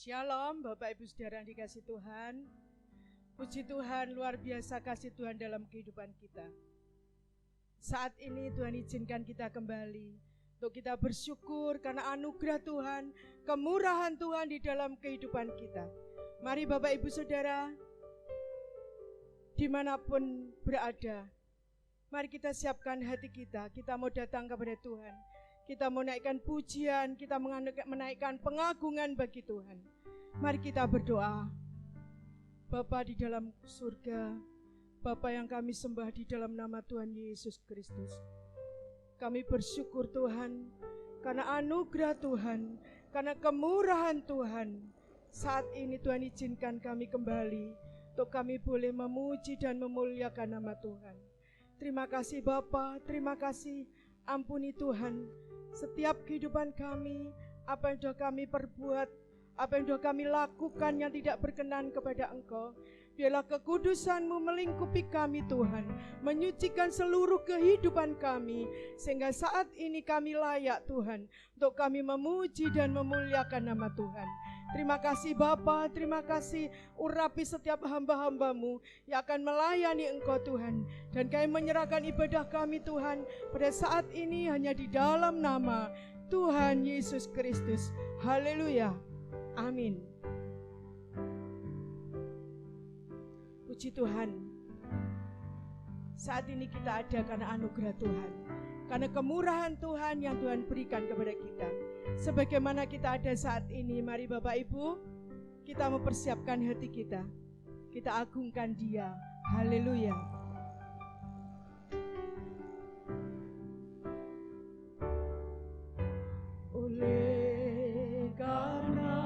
Shalom Bapak Ibu Saudara yang dikasih Tuhan. Puji Tuhan, luar biasa kasih Tuhan dalam kehidupan kita. Saat ini Tuhan izinkan kita kembali untuk kita bersyukur karena anugerah Tuhan, kemurahan Tuhan di dalam kehidupan kita. Mari Bapak Ibu Saudara, dimanapun berada, mari kita siapkan hati kita. Kita mau datang kepada Tuhan. Kita mau naikkan pujian, kita menaikkan pengagungan bagi Tuhan. Mari kita berdoa. Bapa di dalam surga, Bapa yang kami sembah di dalam nama Tuhan Yesus Kristus. Kami bersyukur Tuhan, karena anugerah Tuhan, karena kemurahan Tuhan. Saat ini Tuhan izinkan kami kembali, untuk kami boleh memuji dan memuliakan nama Tuhan. Terima kasih Bapa, terima kasih. Ampuni Tuhan setiap kehidupan kami, apa yang sudah kami perbuat, apa yang sudah kami lakukan yang tidak berkenan kepada Engkau. Biarlah kekudusan-Mu melingkupi kami Tuhan, menyucikan seluruh kehidupan kami, sehingga saat ini kami layak Tuhan, untuk kami memuji dan memuliakan nama Tuhan. Terima kasih Bapa, terima kasih urapi setiap hamba-hamba-Mu yang akan melayani Engkau Tuhan. Dan kami menyerahkan ibadah kami Tuhan pada saat ini hanya di dalam nama Tuhan Yesus Kristus. Haleluya. Amin. Puji Tuhan. Saat ini kita ada karena anugerah Tuhan, karena kemurahan Tuhan yang Tuhan berikan kepada kita. Sebagaimana kita ada saat ini, mari Bapak Ibu, kita mempersiapkan hati kita. Kita agungkan Dia. Haleluya. Oleh karena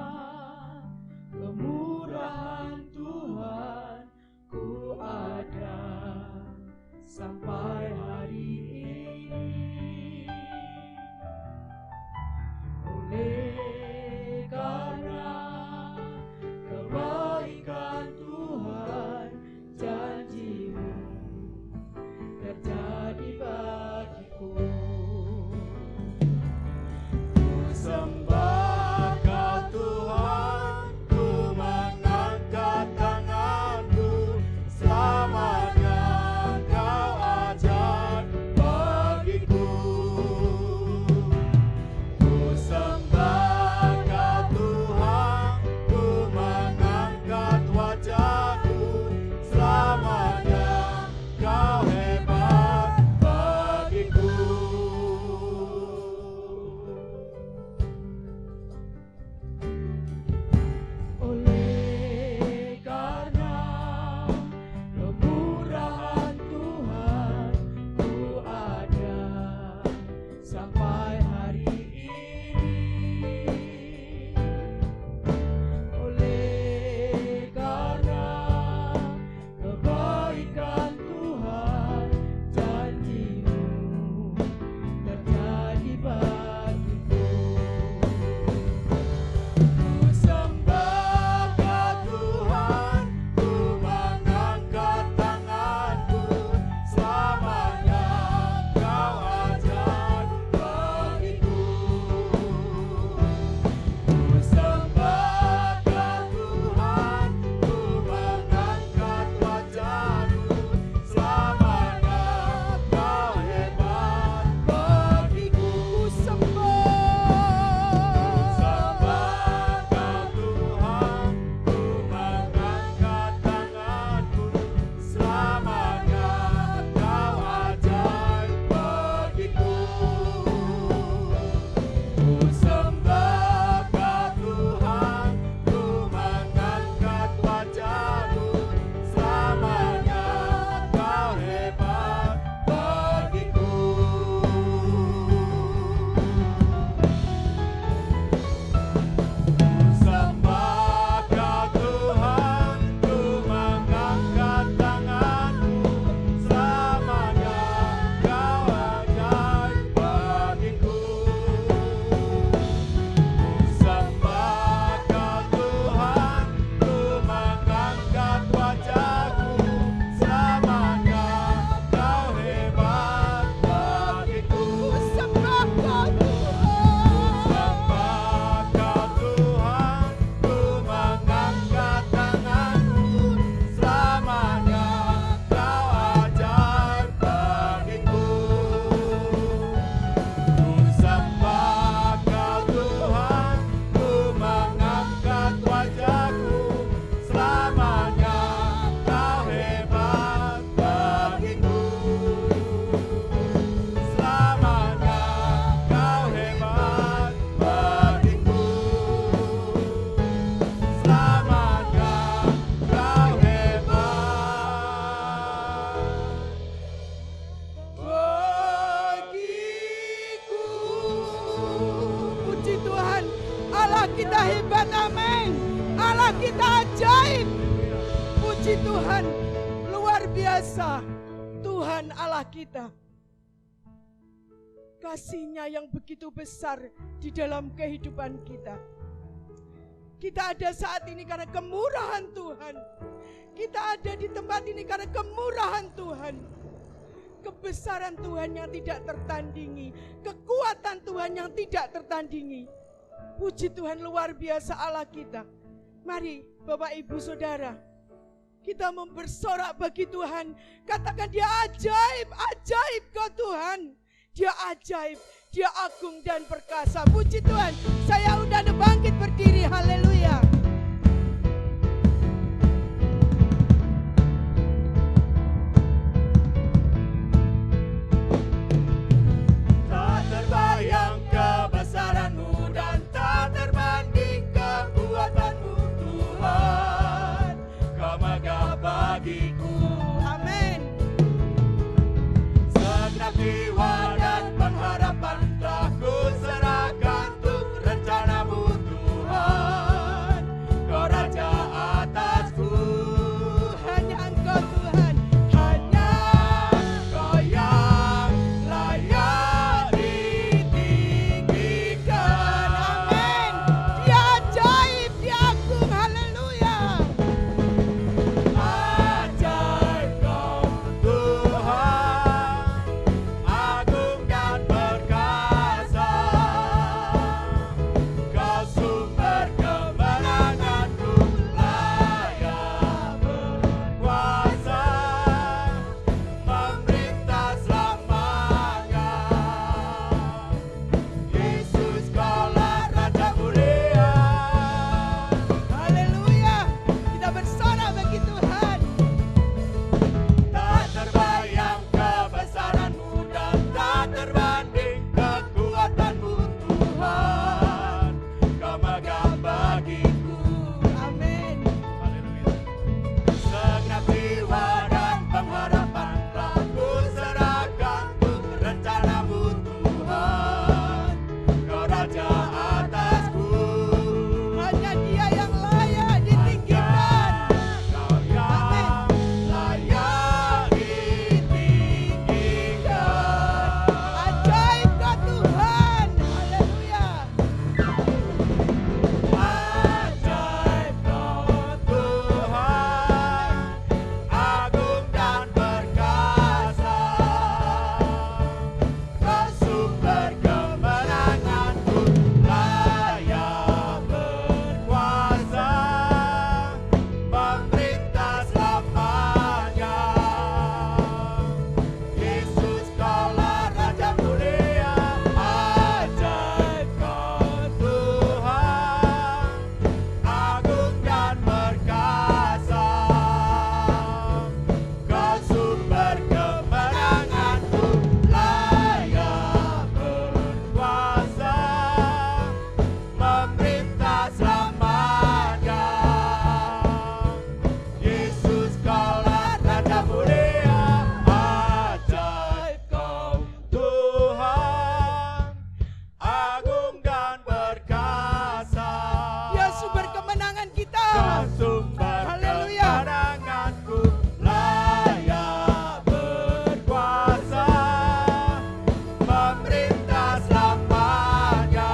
kemurahan Tuhan, ku ada sampai hari ini. Oleh karena kebaikan Tuhan, janji-Mu kita hebat, amin. Allah kita ajaib. Puji Tuhan, luar biasa Tuhan Allah kita. Kasih-Nya yang begitu besar di dalam kehidupan kita. Kita ada saat ini karena kemurahan Tuhan. Kita ada di tempat ini karena kemurahan Tuhan. Kebesaran Tuhan yang tidak tertandingi, kekuatan Tuhan yang tidak tertandingi. Puji Tuhan, luar biasa Allah kita. Mari Bapak Ibu Saudara, kita bersorak bagi Tuhan. Katakan dia ajaib, ajaib kau Tuhan. Dia ajaib, dia agung dan perkasa. Puji Tuhan, saya udah bangkit berdiri, haleluya. Tak terbayang kebesaran-Mu dan tak terbanding kekuatan-Mu Tuhan. Kau megah bagiku. Amin. Segenap jiwa dan pengharapan telah ku serahkan untuk rencana-Mu Tuhan. Kau Raja atasku. Hanya Engkau Tuhan, Hanya Kau yang layak ditinggikan. amin. Dia ajaib, dia agung, haleluya. Ajaib Kau Tuhan, agung dan perkasa. Kau sumber kemenanganku, layak berkuasa, memerintah selamanya. Yesus Kaulah Raja mulia. Haleluya. Kita bersorak bagi Tuhan. Tak terbayang kebesaran-Mu dan tak terbanding kekuatan-Mu Tuhan. Kau megah bagiku. Amin. Segenap jiwa dan pengharapan telah ku serahkan untuk rencana-Mu Tuhan. Kau Raja atasku. Hanya dia yang layak ditinggikan. Kau yang layak ditinggikan. Ajaib kau Tuhan, haleluya. Ajaib Kau Tuhan, agung dan perkasa. Kau sumber kemenanganku, layak berkuasa, memerintah selamanya. Yesus Kaulah Raja mulia. Ajaib Kau Tuhan, agung dan perkasa. Kau sumber kemenanganku, layak berkuasa, memerintah selamanya. Yesus Kaulah Raja mulia. Ajaib Kau Tuhan, agung dan perkasa. Dia sumber kemenangan kita. Kau sumber Haleluya. kemenanganku, layak berkuasa, memerintah selamanya.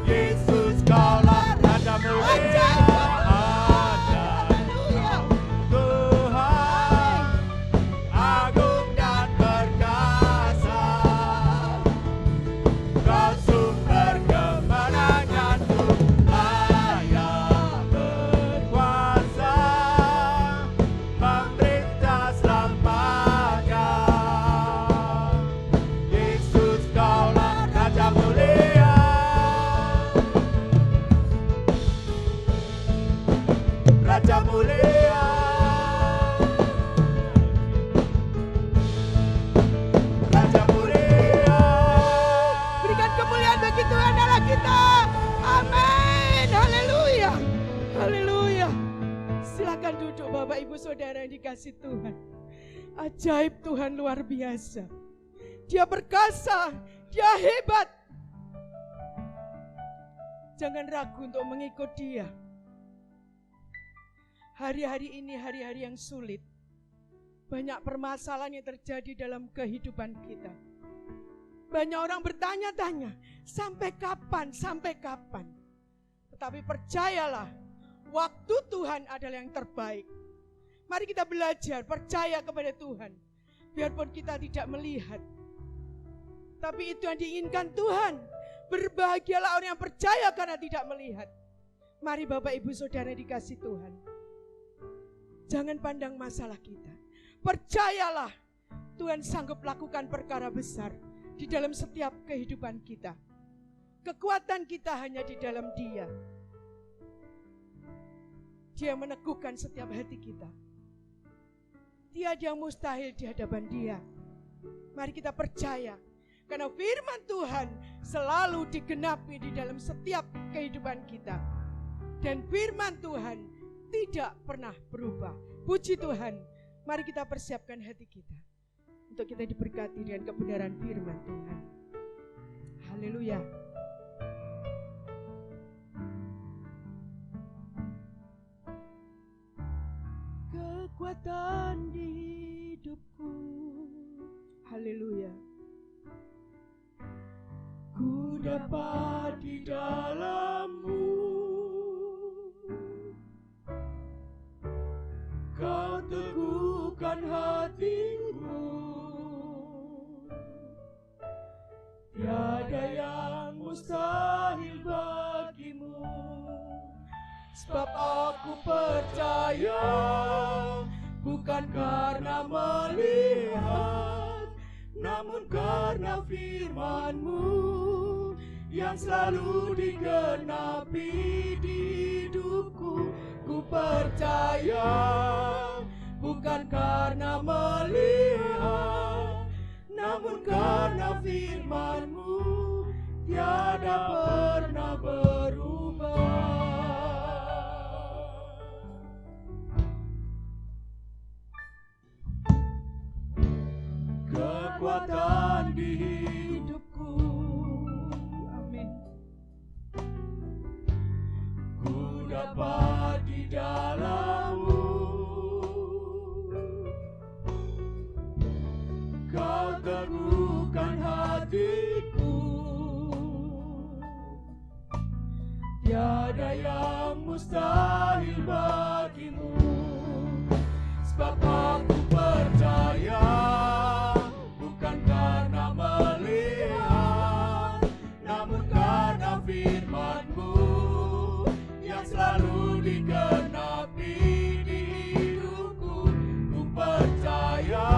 Yesus Kaulah Raja mulia. Ajaib Tuhan, agung dan perkasa. Kau sumber kemenanganku, layak berkuasa, memerintah selamanya. Yesus Kaulah Raja mulia. Raja mulia. Raja mulia. Berikan kemuliaan bagi Tuhan Allah kita. Amin. Haleluya. Haleluya. Silakan duduk Bapak Ibu Saudara yang dikasih Tuhan. Ajaib Tuhan luar biasa. Dia perkasa, dia hebat. Jangan ragu untuk mengikut Dia. Hari-hari ini hari-hari yang sulit. Banyak permasalahan yang terjadi dalam kehidupan kita. Banyak orang bertanya-tanya, sampai kapan, sampai kapan? Tetapi percayalah, waktu Tuhan adalah yang terbaik. Mari kita belajar, percaya kepada Tuhan. Biarpun kita tidak melihat. Tapi itu yang diinginkan Tuhan. Berbahagialah orang yang percaya karena tidak melihat. Mari Bapak Ibu Saudara dikasih Tuhan. Jangan pandang masalah kita. Percayalah Tuhan sanggup lakukan perkara besar di dalam setiap kehidupan kita. Kekuatan kita hanya di dalam Dia. Dia meneguhkan setiap hati kita. Tiada yang mustahil di hadapan Dia. Mari kita percaya. Karena firman Tuhan selalu digenapi di dalam setiap kehidupan kita. Dan firman Tuhan tidak pernah berubah. Puji Tuhan. Mari kita persiapkan hati kita. Untuk kita diberkati dengan kebenaran firman Tuhan. Haleluya. Kekuatan di hidupku. Haleluya. Ku dapat di dalam-Mu. Kau teguhkan hatiku. Tiada yang mustahil bagimu. Sebab aku percaya, bukan karena melihat, namun karena firman-Mu yang selalu digenapi di hidupku. Ku percaya, bukan karena melihat, namun karena firman-Mu tiada pernah berubah. Kekuatan di hidupku. Amin. Ku dapat di dalam-Mu. Kau teguhkan hatiku. Tiada yang mustahil bagimu. Sebab aku percaya, bukan karena melihat, namun karena firman-Mu yang selalu digenapi di hidupku. Ku percaya,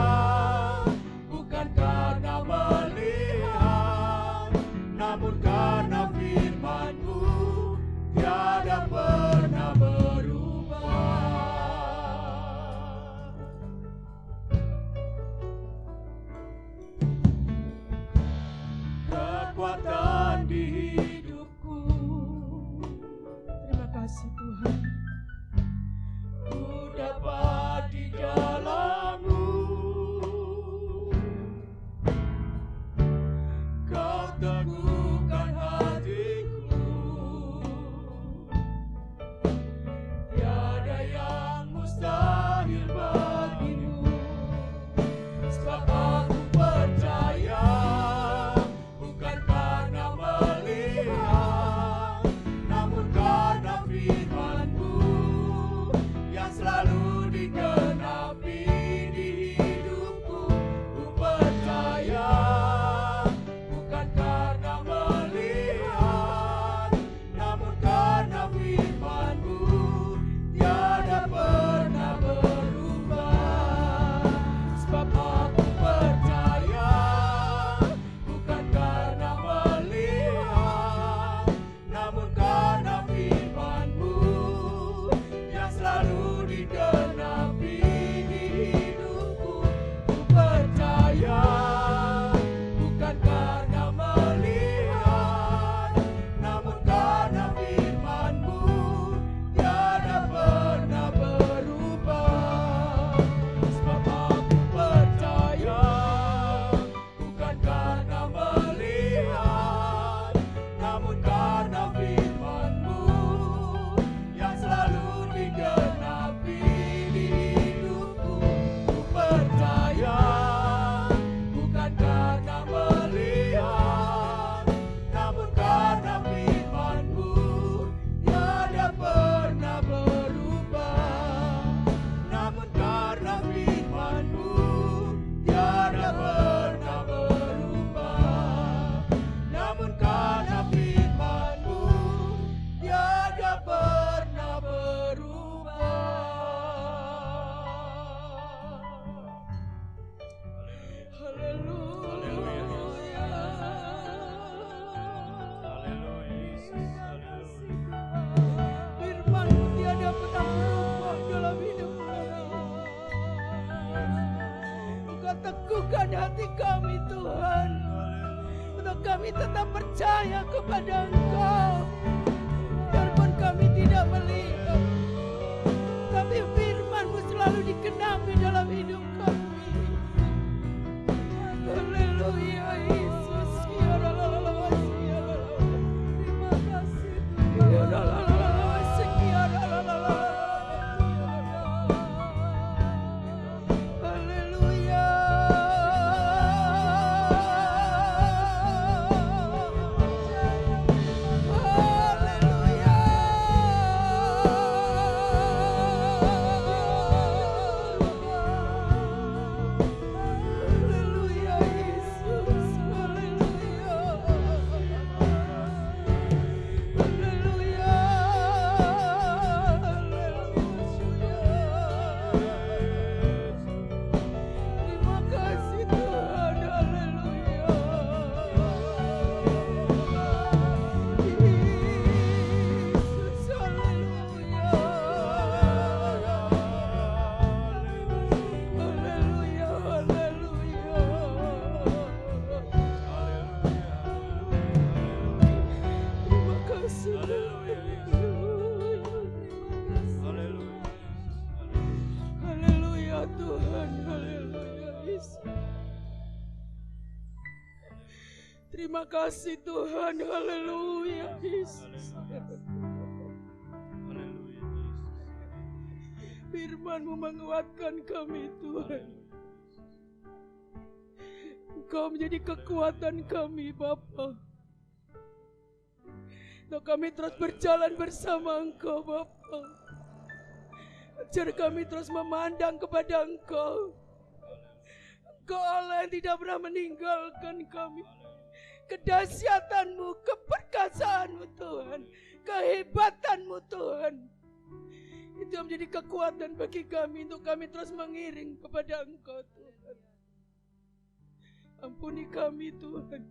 bukan karena melihat, namun karena firman-Mu tiada pernah berubah. Kekuatan di hidupku. Terima kasih Tuhan. Ku dapat di dalam-Mu. Kau teguhkan hatiku. Tiada yang mustahil bagimu. Sebab aku percaya, bukan karena melihat, namun karena firman-Mu yang selalu digenapi di hidupku. Ku percaya, bukan karena teguhkan hati kami Tuhan, untuk kami tetap percaya kepada Engkau. Biarpun kami tidak melihat, tapi firman-Mu selalu digenapi dalam hidup kami. Haleluya Yesus. Terima kasih. Terima kasih Tuhan, haleluya Yesus. Firman-Mu menguatkan kami Tuhan. Engkau menjadi kekuatan kami Bapa. Untuk kami terus berjalan bersama Engkau Bapa. Ajar kami terus memandang kepada Engkau. Engkau Allah yang tidak pernah meninggalkan kami. Kedahsyatan-Mu, keperkasaan-Mu Tuhan, kehebatan-Mu Tuhan, itu yang menjadi kekuatan bagi kami untuk kami terus mengiring kepada Engkau Tuhan. Ampuni kami Tuhan.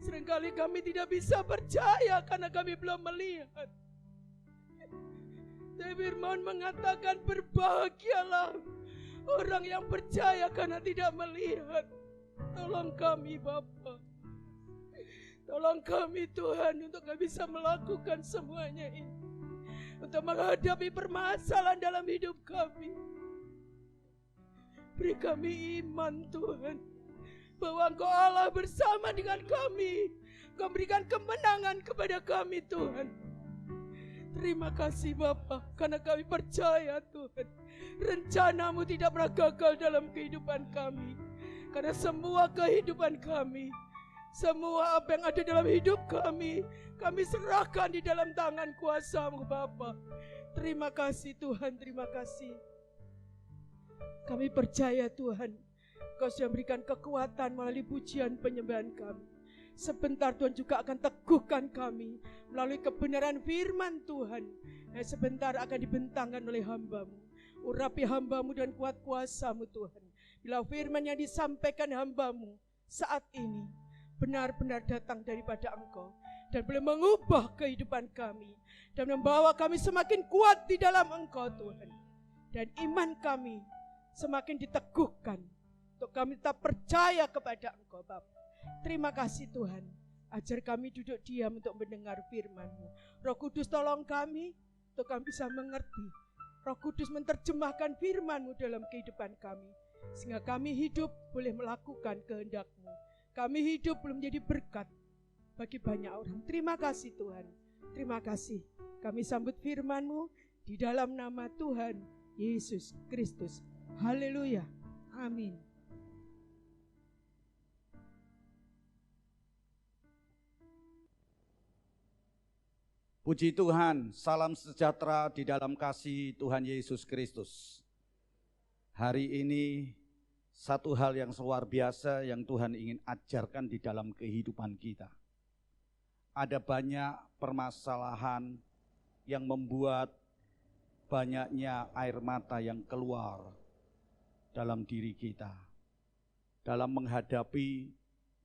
Seringkali kami tidak bisa percaya karena kami belum melihat. Tapi firman mengatakan berbahagialah orang yang percaya karena tidak melihat. Tolong kami Bapa. Tolong kami Tuhan untuk kami bisa melakukan semuanya ini. Untuk menghadapi permasalahan dalam hidup kami. Beri kami iman Tuhan, bahwa Engkau Allah bersama dengan kami. Engkau berikan kemenangan kepada kami Tuhan. Terima kasih Bapa, karena kami percaya Tuhan, rencana-Mu tidak pernah gagal dalam kehidupan kami. Karena semua kehidupan kami, semua apa yang ada dalam hidup kami serahkan di dalam tangan kuasa-Mu Bapa. Terima kasih Tuhan, terima kasih. Kami percaya Tuhan, Kau sudah berikan kekuatan melalui pujian penyembahan kami. Sebentar Tuhan juga akan teguhkan kami melalui kebenaran firman Tuhan yang sebentar akan dibentangkan oleh hamba-Mu. Urapi hamba-Mu dan kuat kuasa-Mu Tuhan. Bila firman yang disampaikan hamba-Mu saat ini benar-benar datang daripada Engkau dan boleh mengubah kehidupan kami dan membawa kami semakin kuat di dalam Engkau Tuhan, dan iman kami semakin diteguhkan untuk kami tetap percaya kepada Engkau Bapa. Terima kasih Tuhan, ajar kami duduk diam untuk mendengar firman-Mu. Roh Kudus tolong kami untuk kami bisa mengerti. Roh Kudus menerjemahkan firman-Mu dalam kehidupan kami, sehingga kami hidup boleh melakukan kehendak-Mu. Kami hidup belum menjadi berkat bagi banyak orang. Terima kasih Tuhan. Terima kasih. Kami sambut firman-Mu di dalam nama Tuhan Yesus Kristus. Haleluya. Amin. Puji Tuhan, salam sejahtera di dalam kasih Tuhan Yesus Kristus. Hari ini satu hal yang luar biasa yang Tuhan ingin ajarkan di dalam kehidupan kita. Ada banyak permasalahan yang membuat banyaknya air mata yang keluar dalam diri kita. Dalam menghadapi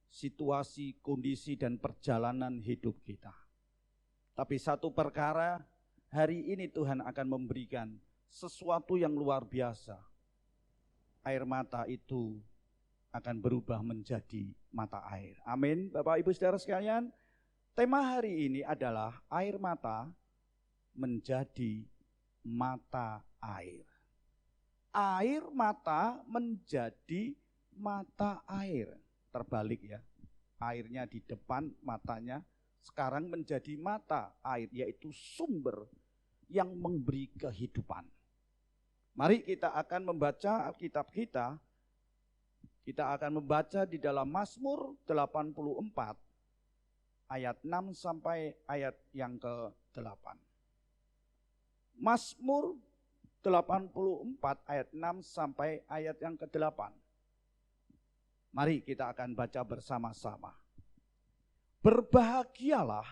situasi, kondisi, dan perjalanan hidup kita. Tapi satu perkara, hari ini Tuhan akan memberikan sesuatu yang luar biasa. Air mata itu akan berubah menjadi mata air. Amin. Bapak Ibu Saudara sekalian, tema hari ini adalah air mata menjadi mata air. Air mata menjadi mata air. Terbalik ya. Airnya di depan matanya, sekarang menjadi mata air, yaitu sumber yang memberi kehidupan. Mari kita akan membaca Alkitab kita. Kita akan membaca di dalam Mazmur 84 ayat 6 sampai ayat yang ke-8. Mazmur 84 ayat 6 sampai ayat yang ke-8. Mari kita akan baca bersama-sama. Berbahagialah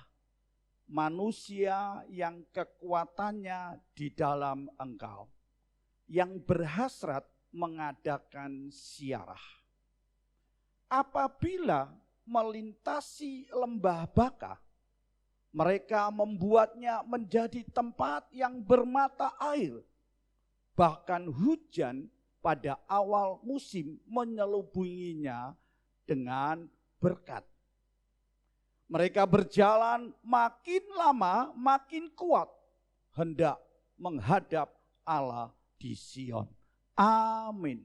manusia yang kekuatannya di dalam Engkau, yang berhasrat mengadakan ziarah. Apabila melintasi lembah Baka, mereka membuatnya menjadi tempat yang bermata air. Bahkan hujan pada awal musim menyelubunginya dengan berkat. Mereka berjalan makin lama makin kuat, hendak menghadap Allah di Sion. Amin.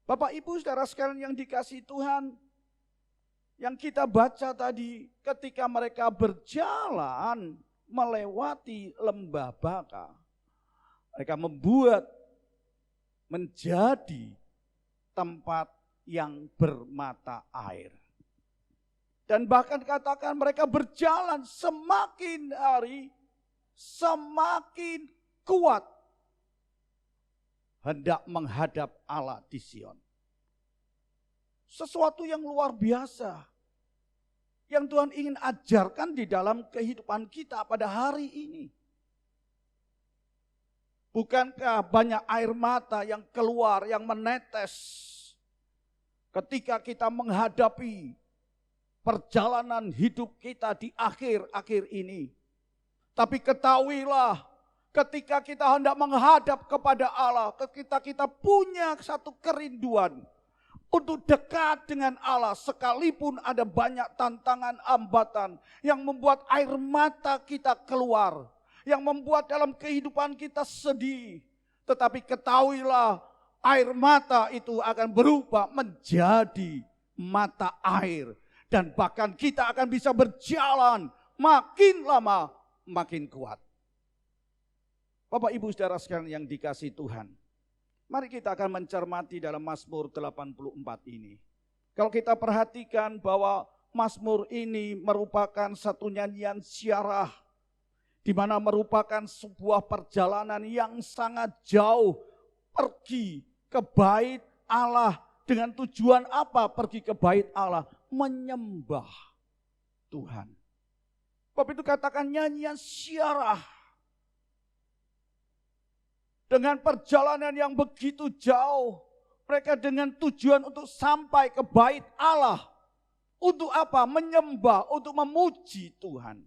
Bapak Ibu Saudara sekalian yang dikasihi Tuhan, yang kita baca tadi, ketika mereka berjalan melewati lembah Baka, mereka membuat menjadi tempat yang bermata air. Dan bahkan katakan mereka berjalan semakin hari semakin kuat, hendak menghadap Allah di Sion. Sesuatu yang luar biasa yang Tuhan ingin ajarkan di dalam kehidupan kita pada hari ini. Bukankah banyak air mata yang keluar, yang menetes ketika kita menghadapi perjalanan hidup kita di akhir-akhir ini. Tapi ketahuilah, ketika kita hendak menghadap kepada Allah, ketika kita punya satu kerinduan untuk dekat dengan Allah, sekalipun ada banyak tantangan, hambatan yang membuat air mata kita keluar, yang membuat dalam kehidupan kita sedih. Tetapi ketahuilah, air mata itu akan berubah menjadi mata air. Dan bahkan kita akan bisa berjalan makin lama makin kuat. Bapak Ibu Saudara sekalian yang dikasihi Tuhan, mari kita akan mencermati dalam Mazmur 84 ini. Kalau kita perhatikan bahwa Mazmur ini merupakan satu nyanyian ziarah, di mana merupakan sebuah perjalanan yang sangat jauh, pergi ke bait Allah. Dengan tujuan apa pergi ke bait Allah? Menyembah Tuhan. Sebab itu katakan nyanyian ziarah. Dengan perjalanan yang begitu jauh, mereka dengan tujuan untuk sampai ke bait Allah. Untuk apa? Menyembah, untuk memuji Tuhan.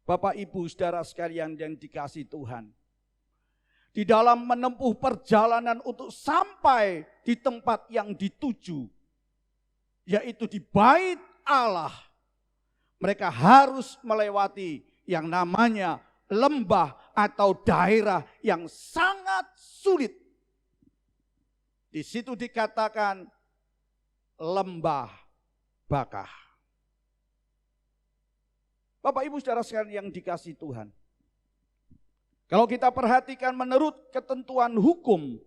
Bapak Ibu Saudara sekalian yang dikasihi Tuhan, di dalam menempuh perjalanan untuk sampai di tempat yang dituju, yaitu di bait Allah, mereka harus melewati yang namanya lembah atau daerah yang sangat sulit. Di situ dikatakan lembah Baka. Bapak Ibu Saudara sekalian yang dikasihi Tuhan, kalau kita perhatikan menurut ketentuan hukum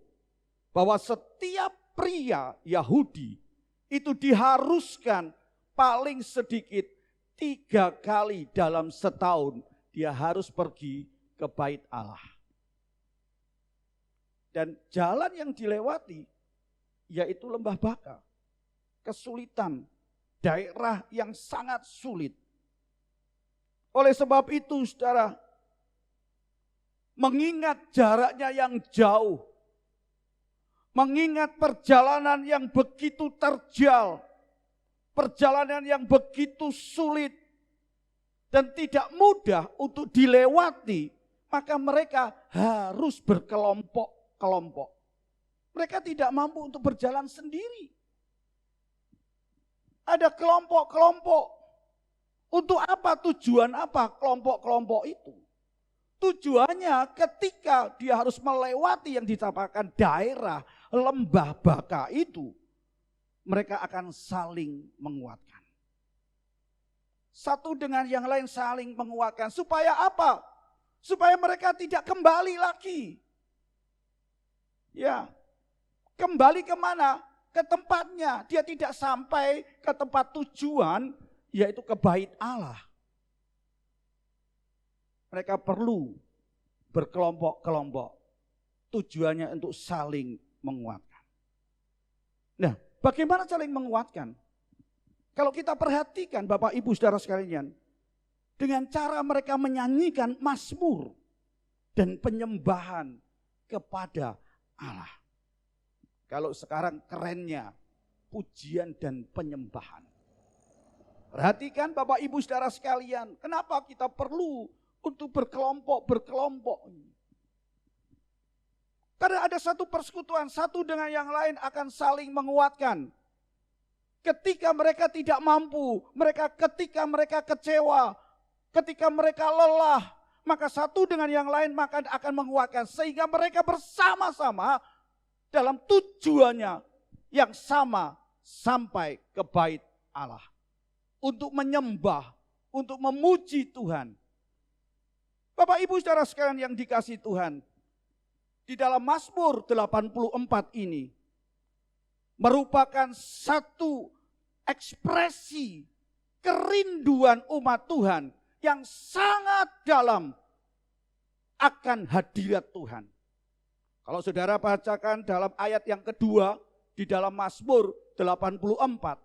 bahwa setiap pria Yahudi itu diharuskan paling sedikit 3 kali dalam setahun dia harus pergi ke bait Allah. Dan jalan yang dilewati yaitu lembah Baka. Kesulitan, daerah yang sangat sulit. Oleh sebab itu saudara, mengingat jaraknya yang jauh, mengingat perjalanan yang begitu terjal, perjalanan yang begitu sulit dan tidak mudah untuk dilewati, maka mereka harus berkelompok-kelompok. Mereka tidak mampu untuk berjalan sendiri. Ada kelompok-kelompok. Untuk apa? Tujuan apa kelompok-kelompok itu? Tujuannya ketika dia harus melewati yang dikatakan daerah lembah baka itu, mereka akan saling menguatkan. Satu dengan yang lain saling menguatkan. Supaya apa? Supaya mereka tidak kembali lagi. Ya, kembali kemana? Ke tempatnya. Dia tidak sampai ke tempat tujuan, yaitu ke bait Allah. Mereka perlu berkelompok-kelompok. Tujuannya untuk saling menguatkan. Nah, bagaimana saling menguatkan? Kalau kita perhatikan Bapak Ibu Saudara sekalian, dengan cara mereka menyanyikan mazmur dan penyembahan kepada Allah. Kalau sekarang kerennya, pujian dan penyembahan. Perhatikan Bapak Ibu Saudara sekalian, kenapa kita perlu untuk berkelompok-berkelompok. Karena ada satu persekutuan, satu dengan yang lain akan saling menguatkan. Ketika mereka tidak mampu, ketika mereka kecewa, ketika mereka lelah, maka satu dengan yang lain maka akan menguatkan. Sehingga mereka bersama-sama dalam tujuannya yang sama sampai ke bait Allah. Untuk menyembah, untuk memuji Tuhan. Bapak Ibu Saudara sekalian yang dikasihi Tuhan, di dalam Mazmur 84 ini merupakan satu ekspresi kerinduan umat Tuhan yang sangat dalam akan hadirat Tuhan. Kalau saudara bacakan dalam ayat yang kedua di dalam Mazmur 84,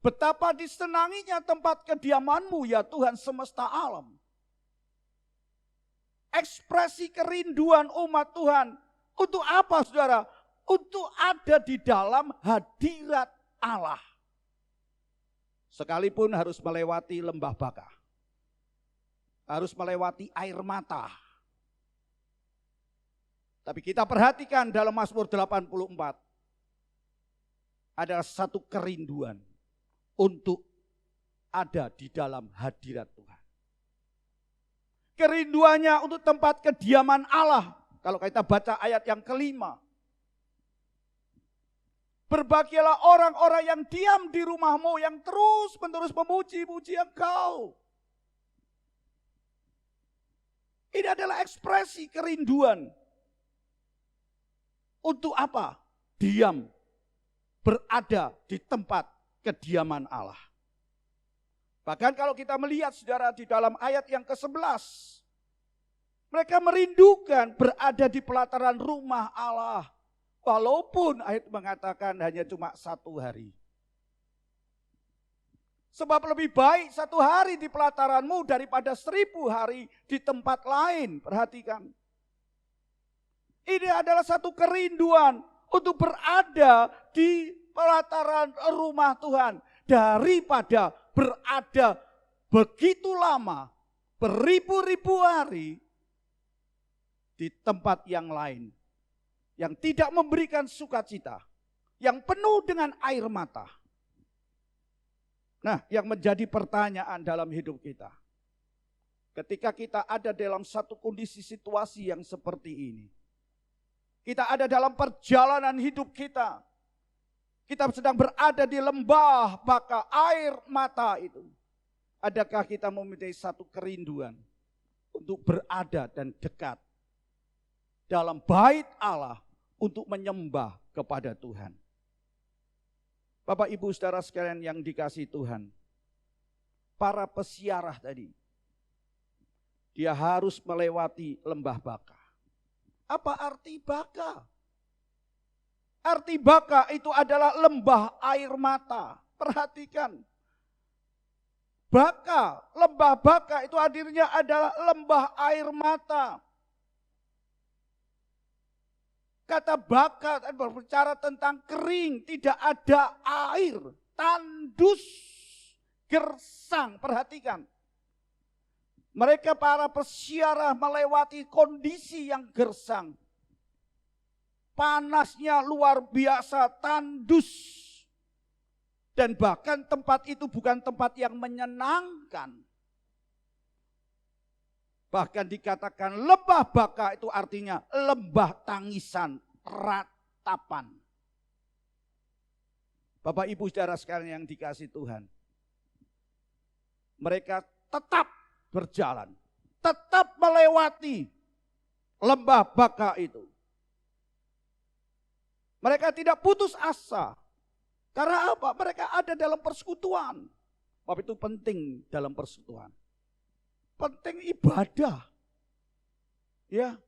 betapa disenanginya tempat kediaman-Mu ya Tuhan semesta alam. Ekspresi kerinduan umat Tuhan. Untuk apa saudara? Untuk ada di dalam hadirat Allah. Sekalipun harus melewati lembah baka. Harus melewati air mata. Tapi kita perhatikan dalam Mazmur 84. Ada satu kerinduan untuk ada di dalam hadirat Tuhan. Kerinduannya untuk tempat kediaman Allah. Kalau kita baca ayat yang kelima. Berbahagialah orang-orang yang diam di rumah-Mu, yang terus-menerus memuji-puji Engkau. Ini adalah ekspresi kerinduan. Untuk apa? Diam, berada di tempat kediaman Allah. Bahkan kalau kita melihat saudara di dalam ayat yang ke-11. Mereka merindukan berada di pelataran rumah Allah. Walaupun ayat mengatakan hanya cuma 1 hari. Sebab lebih baik 1 hari di pelataran-Mu daripada 1000 hari di tempat lain. Perhatikan. Ini adalah satu kerinduan untuk berada di pelataran rumah Tuhan. Daripada berada begitu lama, beribu-ribu hari di tempat yang lain. Yang tidak memberikan sukacita. Yang penuh dengan air mata. Nah, yang menjadi pertanyaan dalam hidup kita. Ketika kita ada dalam satu kondisi situasi yang seperti ini. Kita ada dalam perjalanan hidup kita. Kita sedang berada di lembah baka air mata itu. Adakah kita memiliki satu kerinduan untuk berada dan dekat dalam bait Allah untuk menyembah kepada Tuhan? Bapak Ibu Saudara sekalian yang dikasihi Tuhan, para pesiarah tadi, dia harus melewati lembah baka. Apa arti baka? Arti baka itu adalah lembah air mata. Perhatikan. Baka, lembah baka itu hadirnya adalah lembah air mata. Kata baka berbicara tentang kering, tidak ada air, tandus, gersang. Perhatikan. Mereka para pesiarah melewati kondisi yang gersang. panasnya luar biasa, tandus. Dan bahkan tempat itu bukan tempat yang menyenangkan. Bahkan dikatakan lembah baka itu artinya lembah tangisan, ratapan. Bapak Ibu saudara sekalian yang dikasihi Tuhan. Mereka tetap berjalan, tetap melewati lembah baka itu. Mereka tidak putus asa. Karena apa? Mereka ada dalam persekutuan. Bapak itu penting dalam persekutuan. Penting ibadah. Ya.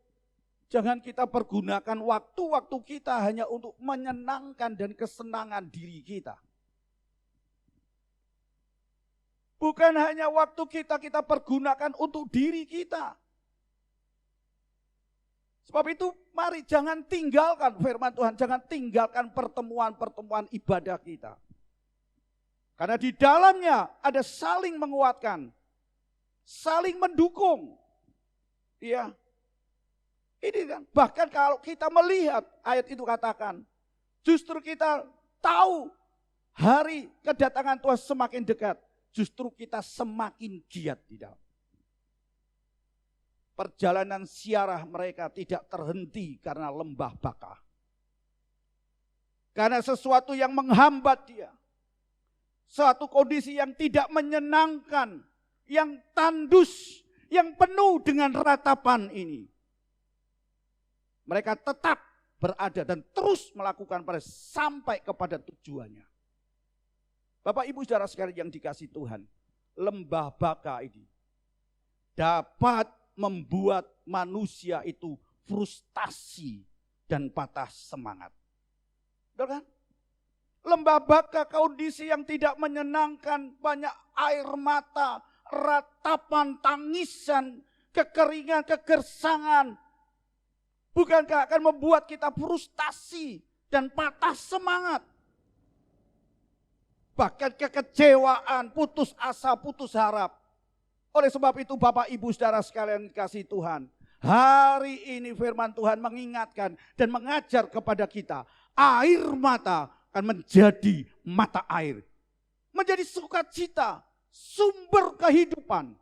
Jangan kita pergunakan waktu-waktu kita hanya untuk menyenangkan dan kesenangan diri kita. Bukan hanya waktu kita pergunakan untuk diri kita. Sebab itu mari jangan tinggalkan firman Tuhan, jangan tinggalkan pertemuan-pertemuan ibadah kita. Karena di dalamnya ada saling menguatkan, saling mendukung. Iya. Ini kan, bahkan kalau kita melihat ayat itu katakan, justru kita tahu hari kedatangan Tuhan semakin dekat, justru kita semakin giat di dalam. Perjalanan ziarah mereka tidak terhenti karena lembah baka. Karena sesuatu yang menghambat dia. Suatu kondisi yang tidak menyenangkan, yang tandus, yang penuh dengan ratapan ini. Mereka tetap berada dan terus melakukan sampai kepada tujuannya. Bapak Ibu saudara sekalian yang dikasihi Tuhan, lembah baka ini dapat membuat manusia itu frustasi dan patah semangat. Betul kan? Lembah baka kondisi yang tidak menyenangkan, banyak air mata, ratapan, tangisan, kekeringan, kegersangan. Bukankah akan membuat kita frustasi dan patah semangat? Bahkan kekecewaan, putus asa, putus harap. Oleh sebab itu Bapak Ibu saudara sekalian kasih Tuhan, hari ini firman Tuhan mengingatkan dan mengajar kepada kita, air mata akan menjadi mata air. Menjadi sukacita, sumber kehidupan.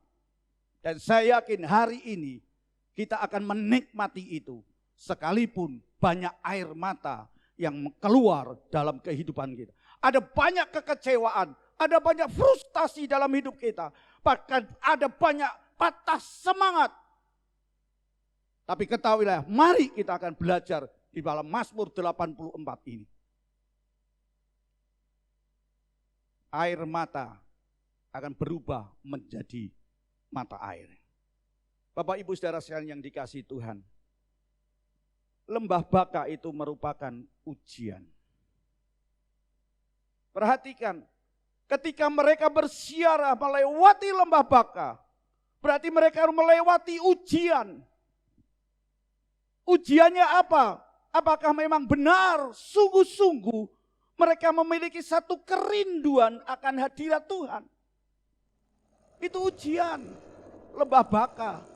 Dan saya yakin hari ini kita akan menikmati itu. Sekalipun banyak air mata yang keluar dalam kehidupan kita. Ada banyak kekecewaan, ada banyak frustasi dalam hidup kita. Bahkan ada banyak patah semangat. Tapi ketahuilah, mari kita akan belajar di dalam Mazmur 84 ini. Air mata akan berubah menjadi mata air. Bapak Ibu saudara sekalian yang dikasihi Tuhan, lembah baka itu merupakan ujian. Perhatikan, ketika mereka bersiarah melewati lembah baka, berarti mereka melewati ujian. Ujiannya apa? Apakah memang benar sungguh-sungguh mereka memiliki satu kerinduan akan hadirat Tuhan? Itu ujian lembah baka.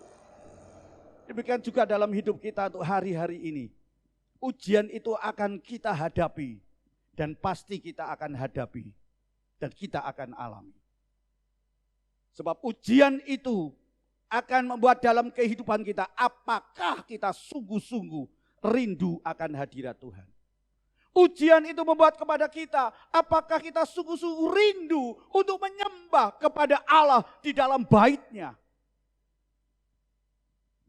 Demikian juga dalam hidup kita untuk hari-hari ini. Ujian itu akan kita hadapi dan pasti kita akan hadapi dan kita akan alami. Sebab ujian itu akan membuat dalam kehidupan kita apakah kita sungguh-sungguh rindu akan hadirat Tuhan. Ujian itu membuat kepada kita apakah kita sungguh-sungguh rindu untuk menyembah kepada Allah di dalam bait-Nya.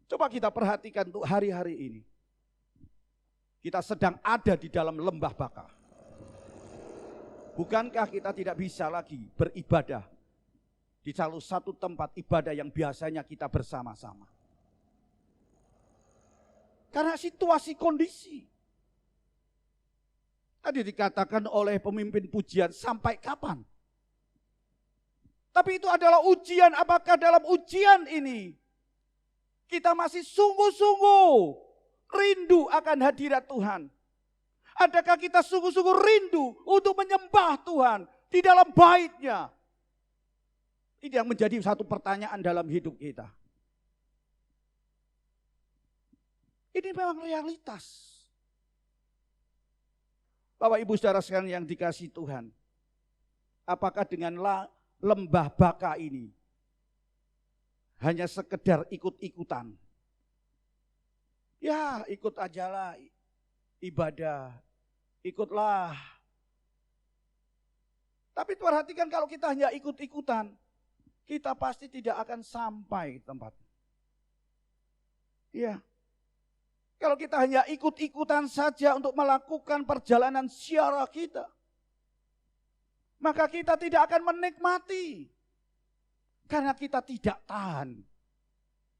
Coba kita perhatikan untuk hari-hari ini. Kita sedang ada di dalam lembah baka. Bukankah kita tidak bisa lagi beribadah di salah satu tempat ibadah yang biasanya kita bersama-sama? Karena situasi kondisi. Tadi dikatakan oleh pemimpin pujian, sampai kapan? Tapi itu adalah ujian. Apakah dalam ujian ini kita masih sungguh-sungguh rindu akan hadirat Tuhan? Adakah kita sungguh-sungguh rindu untuk menyembah Tuhan di dalam bait-Nya? Ini yang menjadi satu pertanyaan dalam hidup kita. Ini memang realitas. Bapak Ibu Saudara sekalian yang dikasihi Tuhan, apakah dengan lembah baka ini hanya sekedar ikut-ikutan? Ya, ikut ajalah ibadah, ikutlah. Tapi perhatikan, kalau kita hanya ikut-ikutan, kita pasti tidak akan sampai tempat. Ya. Kalau kita hanya ikut-ikutan saja untuk melakukan perjalanan ziarah kita, maka kita tidak akan menikmati. Karena kita tidak tahan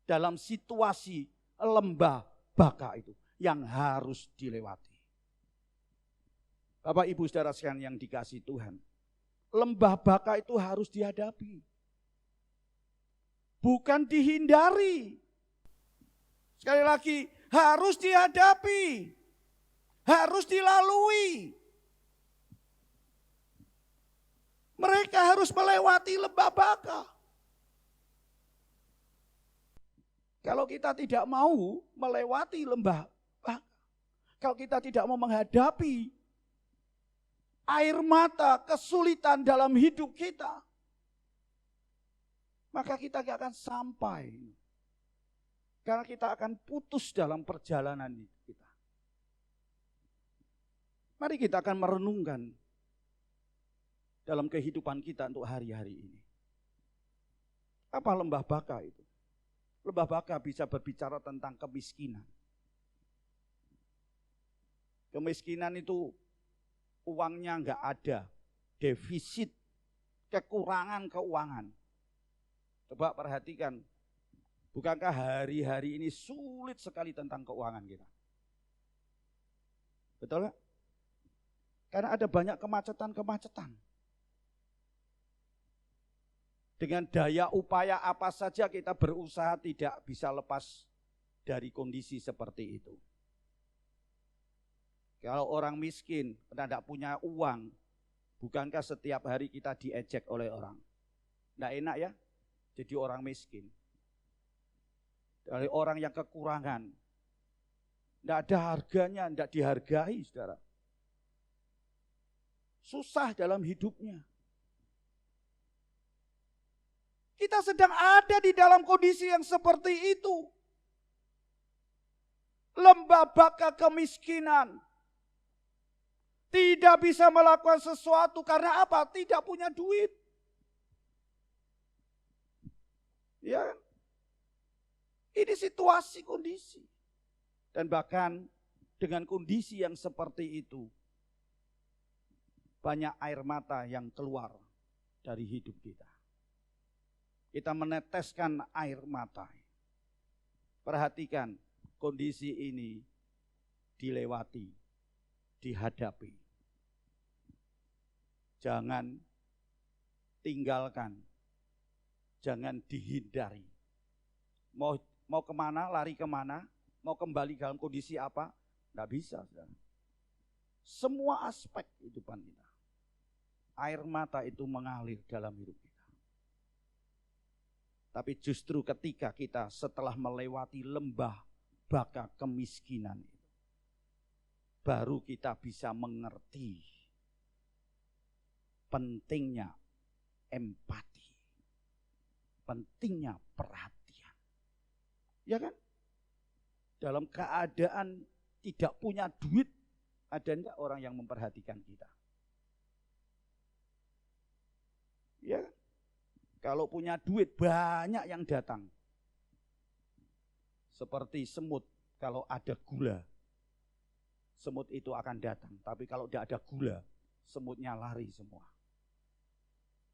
dalam situasi lembah baka itu yang harus dilewati. Bapak Ibu Saudara sekalian yang dikasihi Tuhan, lembah baka itu harus dihadapi. Bukan dihindari. Sekali lagi, harus dihadapi, harus dilalui. Mereka harus melewati lembah baka. Kalau kita tidak mau melewati lembah baka, kalau kita tidak mau menghadapi air mata, kesulitan dalam hidup kita, maka kita tidak akan sampai. Karena kita akan putus dalam perjalanan kita. Mari kita akan merenungkan dalam kehidupan kita untuk hari-hari ini. Apa lembah baka itu? Lembah baka bisa berbicara tentang kemiskinan. Kemiskinan itu uangnya enggak ada, defisit, kekurangan keuangan. Coba perhatikan, bukankah hari-hari ini sulit sekali tentang keuangan kita? Betul nggak? Karena ada banyak kemacetan-kemacetan. Dengan daya upaya apa saja kita berusaha tidak bisa lepas dari kondisi seperti itu. Kalau orang miskin, karena tidak punya uang, bukankah setiap hari kita diejek oleh orang? Tidak enak ya, jadi orang miskin. Dari orang yang kekurangan, tidak ada harganya, tidak dihargai, saudara. Susah dalam hidupnya. Kita sedang ada di dalam kondisi yang seperti itu. Lembah baka kemiskinan. Tidak bisa melakukan sesuatu karena apa? Tidak punya duit. Ya, ini situasi kondisi. Dan bahkan dengan kondisi yang seperti itu, banyak air mata yang keluar dari hidup kita. Kita meneteskan air mata. Perhatikan, kondisi ini dilewati, dihadapi. Jangan tinggalkan, jangan dihindari. Mau kemana, lari kemana, mau kembali dalam kondisi apa, nggak bisa. Semua aspek kehidupan kita, air mata itu mengalir dalam hidup kita. Tapi justru ketika kita setelah melewati lembah baka kemiskinan itu, baru kita bisa mengerti pentingnya empati, pentingnya perhatian. Ya kan? Dalam keadaan tidak punya duit, ada enggak orang yang memperhatikan kita? Ya kan? Kalau punya duit banyak yang datang. Seperti semut, kalau ada gula, semut itu akan datang. Tapi kalau tidak ada gula, semutnya lari semua.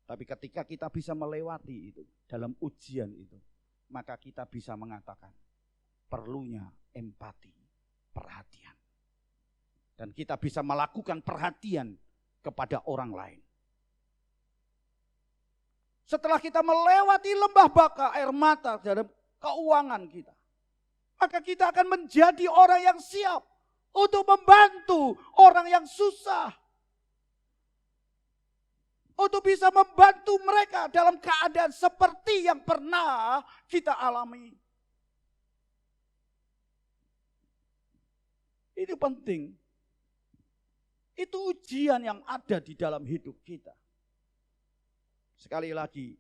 Tapi ketika kita bisa melewati itu, dalam ujian itu, maka kita bisa mengatakan perlunya empati, perhatian. Dan kita bisa melakukan perhatian kepada orang lain. Setelah kita melewati lembah baka air mata dalam keuangan kita, maka kita akan menjadi orang yang siap untuk membantu orang yang susah. Untuk bisa membantu mereka dalam keadaan seperti yang pernah kita alami. Ini penting. Itu ujian yang ada di dalam hidup kita. Sekali lagi,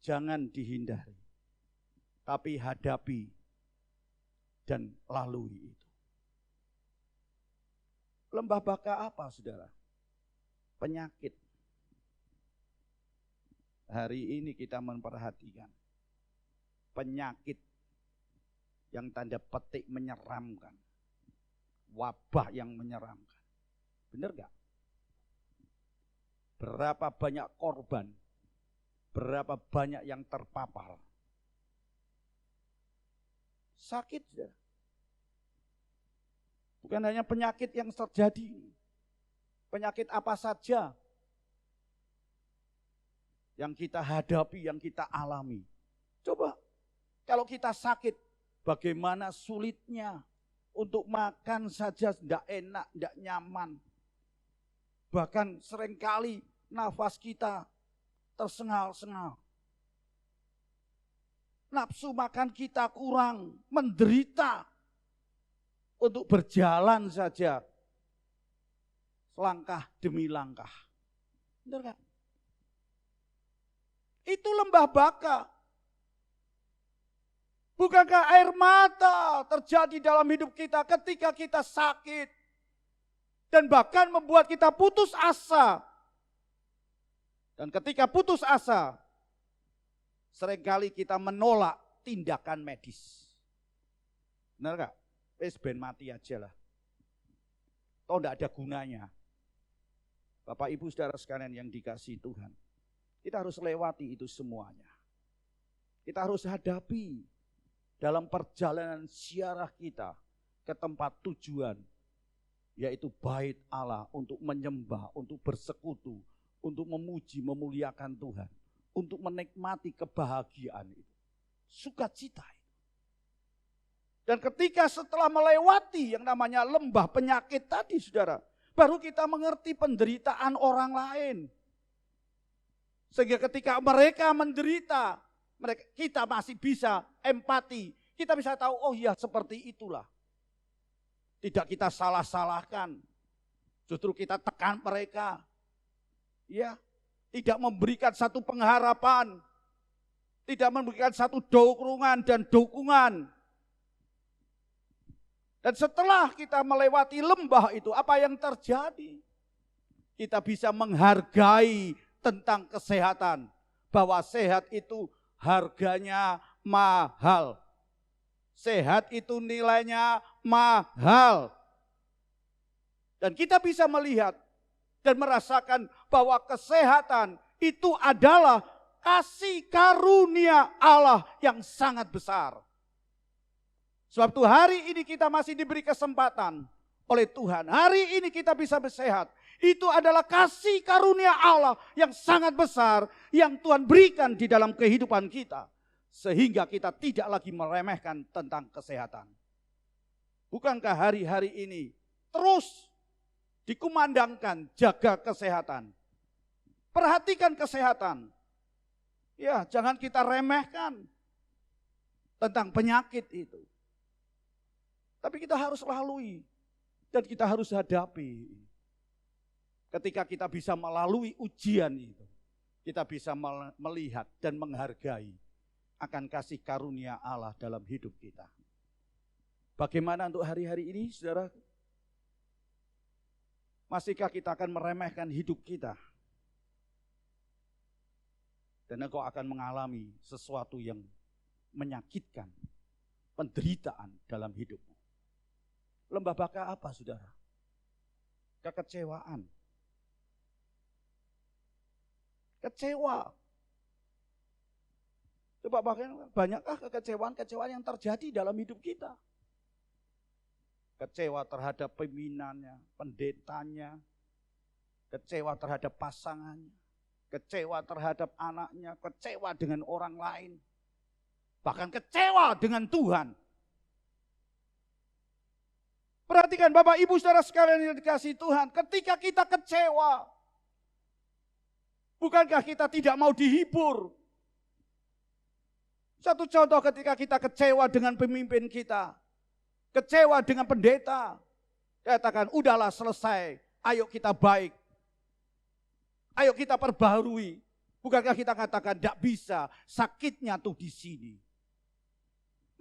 jangan dihindari, tapi hadapi dan lalui itu. Lembah baka apa, saudara? Penyakit. Hari ini kita memperhatikan penyakit yang tanda petik menyeramkan, wabah yang menyeramkan. Benar gak? Berapa banyak korban, berapa banyak yang terpapar. Sakit, saudara. Bukan hanya penyakit yang terjadi, penyakit apa saja yang kita hadapi, yang kita alami. Coba, kalau kita sakit, bagaimana sulitnya untuk makan saja tidak enak, tidak nyaman. Bahkan seringkali nafas kita tersengal-sengal. Nafsu makan kita kurang, menderita. Untuk berjalan saja, selangkah demi langkah. Benar gak? Itu lembah baka. Bukankah air mata terjadi dalam hidup kita ketika kita sakit dan bahkan membuat kita putus asa? Dan ketika putus asa, seringkali kita menolak tindakan medis. Benar gak? Wes ben mati aja lah. Toh enggak ada gunanya. Bapak Ibu Saudara sekalian yang dikasihi Tuhan, kita harus lewati itu semuanya. Kita harus hadapi dalam perjalanan ziarah kita ke tempat tujuan, yaitu bait Allah, untuk menyembah, untuk bersekutu, untuk memuji, memuliakan Tuhan, untuk menikmati kebahagiaan itu, sukacita itu. Dan ketika setelah melewati yang namanya lembah penyakit tadi, saudara, baru kita mengerti penderitaan orang lain. Sehingga ketika mereka menderita, kita masih bisa empati. Kita bisa tahu, oh iya seperti itulah. Tidak kita salah-salahkan. Justru kita tekan mereka. Ya, tidak memberikan satu pengharapan. Tidak memberikan satu dorongan dan dukungan. Dan setelah kita melewati lembah itu, apa yang terjadi? Kita bisa menghargai tentang kesehatan. Bahwa sehat itu harganya mahal. Sehat itu nilainya mahal. Dan kita bisa melihat dan merasakan bahwa kesehatan itu adalah kasih karunia Allah yang sangat besar. Sebab itu hari ini kita masih diberi kesempatan oleh Tuhan. Hari ini kita bisa bersehat. Itu adalah kasih karunia Allah yang sangat besar yang Tuhan berikan di dalam kehidupan kita. Sehingga kita tidak lagi meremehkan tentang kesehatan. Bukankah hari-hari ini terus dikumandangkan jaga kesehatan. Perhatikan kesehatan. Ya, jangan kita remehkan tentang penyakit itu. Tapi kita harus lalui dan kita harus hadapi. Ketika kita bisa melalui ujian itu, kita bisa melihat dan menghargai akan kasih karunia Allah dalam hidup kita. Bagaimana untuk hari-hari ini, saudara? Masihkah kita akan meremehkan hidup kita? Dan engkau akan mengalami sesuatu yang menyakitkan, penderitaan dalam hidupmu. Lembah baka apa, saudara? Kekecewaan. Kecewa. Coba banyakkah kekecewaan-kekecewaan yang terjadi dalam hidup kita? Kecewa terhadap pimpinannya, pendetanya, kecewa terhadap pasangannya, kecewa terhadap anaknya, kecewa dengan orang lain, bahkan kecewa dengan Tuhan. Perhatikan Bapak Ibu Saudara sekalian yang dikasihi Tuhan, ketika kita kecewa, bukankah kita tidak mau dihibur? Satu contoh ketika kita kecewa dengan pemimpin kita, kecewa dengan pendeta, katakan udahlah selesai, Ayo kita baik. Ayo kita perbaharui. Bukankah kita katakan tidak bisa, sakitnya tuh di sini.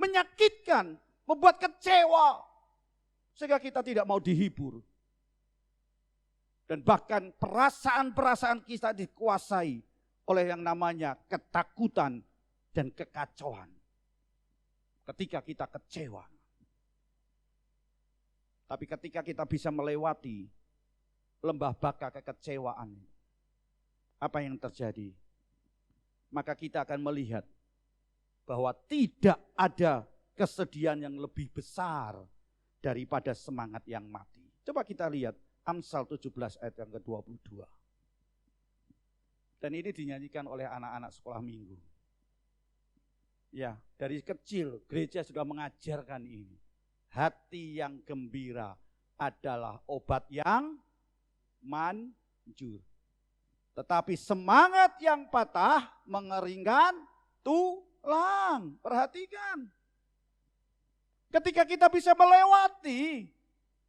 Menyakitkan, membuat kecewa. Sehingga kita tidak mau dihibur. Dan bahkan perasaan-perasaan kita dikuasai oleh yang namanya ketakutan dan kekacauan. Ketika kita kecewa. Tapi ketika kita bisa melewati lembah baka kekecewaan, apa yang terjadi? Maka kita akan melihat bahwa tidak ada kesedihan yang lebih besar daripada semangat yang mati. Coba kita lihat Amsal 17 ayat yang ke-22. Dan ini dinyanyikan oleh anak-anak sekolah minggu. Ya, dari kecil gereja sudah mengajarkan ini. Hati yang gembira adalah obat yang manjur. Tetapi semangat yang patah mengeringkan tulang. Perhatikan. Ketika kita bisa melewati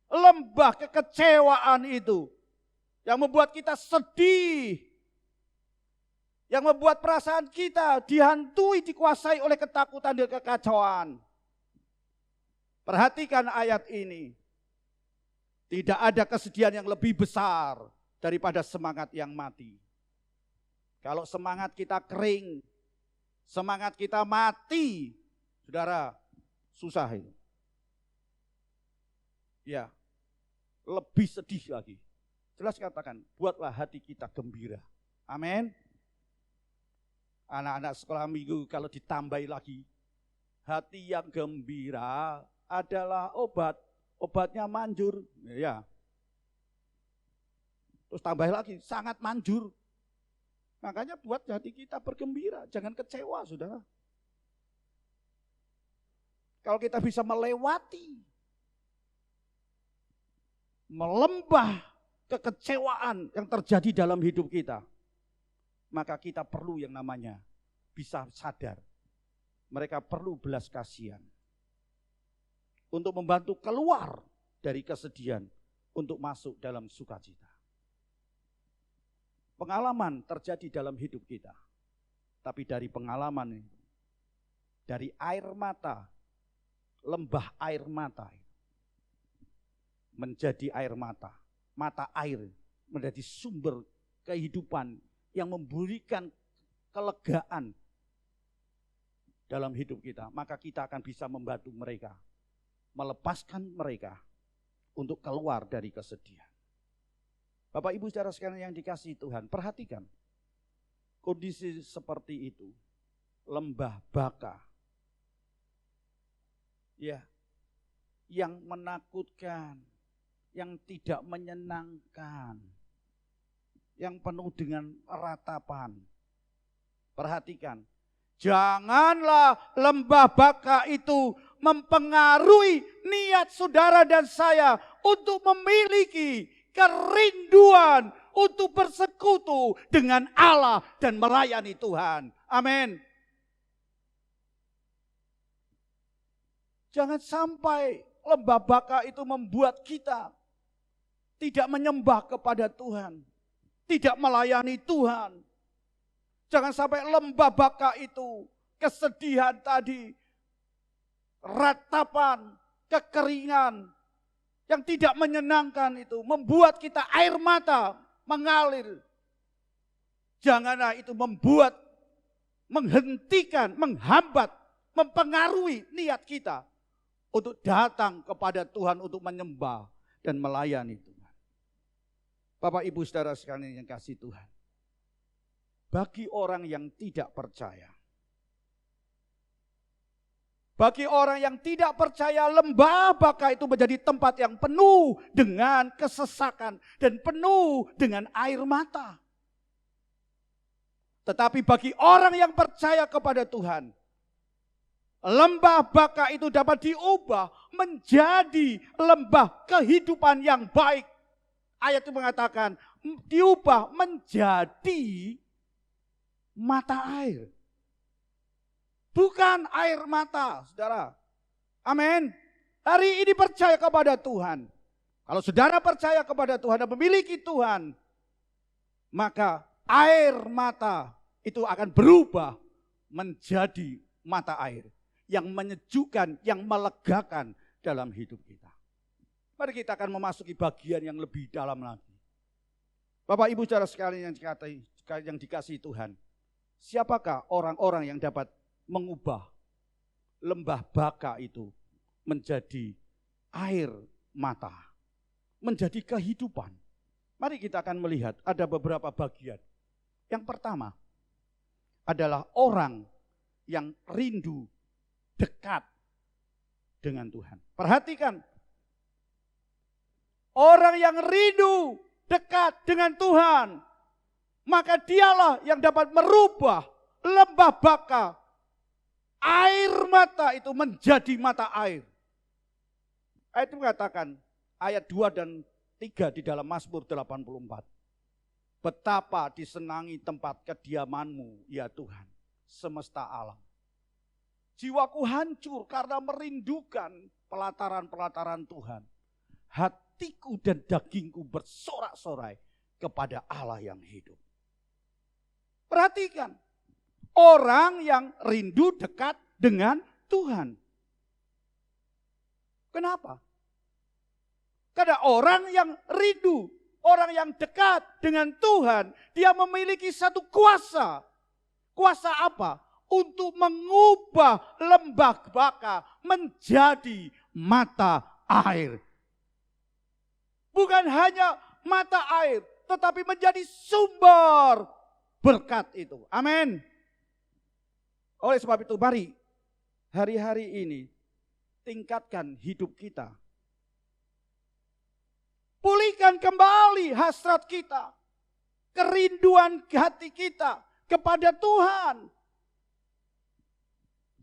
lembah kekecewaan itu, yang membuat kita sedih, yang membuat perasaan kita dihantui, dikuasai oleh ketakutan dan kekacauan. Perhatikan ayat ini. Tidak ada kesedihan yang lebih besar daripada semangat yang mati. Kalau semangat kita kering, semangat kita mati, saudara, susah itu. Ya, lebih sedih lagi. Jelas katakan, buatlah hati kita gembira. Amin. Anak-anak sekolah minggu kalau ditambahi lagi, hati yang gembira adalah obat, obatnya manjur. Ya. Terus tambah lagi, sangat manjur. Makanya buat hati kita bergembira, jangan kecewa, saudara. Kalau kita bisa melewati melembah kekecewaan yang terjadi dalam hidup kita, maka kita perlu yang namanya bisa sadar. Mereka perlu belas kasihan untuk membantu keluar dari kesedihan untuk masuk dalam sukacita. Pengalaman terjadi dalam hidup kita, tapi dari pengalaman itu, dari air mata, lembah air mata menjadi air mata, mata air menjadi sumber kehidupan yang memberikan kelegaan dalam hidup kita, maka kita akan bisa membantu mereka, melepaskan mereka untuk keluar dari kesedihan. Bapak Ibu saudara sekalian yang dikasihi Tuhan, perhatikan kondisi seperti itu, lembah baka, ya, yang menakutkan, yang tidak menyenangkan, yang penuh dengan ratapan. Perhatikan, janganlah lembah baka itu mempengaruhi niat saudara dan saya untuk memiliki kerinduan untuk bersekutu dengan Allah dan melayani Tuhan. Amin. Jangan sampai lembah baka itu membuat kita tidak menyembah kepada Tuhan, tidak melayani Tuhan. Jangan sampai lembah baka itu, kesedihan tadi, ratapan, kekeringan yang tidak menyenangkan itu membuat kita air mata mengalir. Janganlah itu membuat, menghentikan, menghambat, mempengaruhi niat kita untuk datang kepada Tuhan untuk menyembah dan melayani Tuhan. Bapak Ibu saudara sekalian yang kasih Tuhan, bagi orang yang tidak percaya, bagi orang yang tidak percaya, lembah baka itu menjadi tempat yang penuh dengan kesesakan dan penuh dengan air mata. Tetapi bagi orang yang percaya kepada Tuhan, lembah baka itu dapat diubah menjadi lembah kehidupan yang baik. Ayat itu mengatakan diubah menjadi mata air. Bukan air mata, saudara. Amin. Hari ini percaya kepada Tuhan. Kalau saudara percaya kepada Tuhan dan memiliki Tuhan, maka air mata itu akan berubah menjadi mata air yang menyejukkan, yang melegakan dalam hidup kita. Mari kita akan memasuki bagian yang lebih dalam lagi. Bapak Ibu saudara sekalian yang dikasihi Tuhan, siapakah orang-orang yang dapat mengubah lembah baka itu menjadi air mata, menjadi kehidupan? Mari kita akan melihat ada beberapa bagian. Yang pertama adalah orang yang rindu dekat dengan Tuhan. Perhatikan, orang yang rindu dekat dengan Tuhan, maka dialah yang dapat merubah lembah baka, air mata itu menjadi mata air. Ayat itu mengatakan, ayat 2 dan 3 di dalam Mazmur 84. Betapa disenangi tempat kediaman-Mu, ya Tuhan, semesta alam. Jiwaku hancur karena merindukan pelataran-pelataran Tuhan. Hatiku dan dagingku bersorak-sorai kepada Allah yang hidup. Perhatikan, orang yang rindu dekat dengan Tuhan. Kenapa? Karena orang yang rindu, orang yang dekat dengan Tuhan, dia memiliki satu kuasa. Kuasa apa? Untuk mengubah lembah baka menjadi mata air. Bukan hanya mata air, tetapi menjadi sumber berkat itu. Amin. Oleh sebab itu, mari hari-hari ini tingkatkan hidup kita. Pulihkan kembali hasrat kita, kerinduan hati kita kepada Tuhan.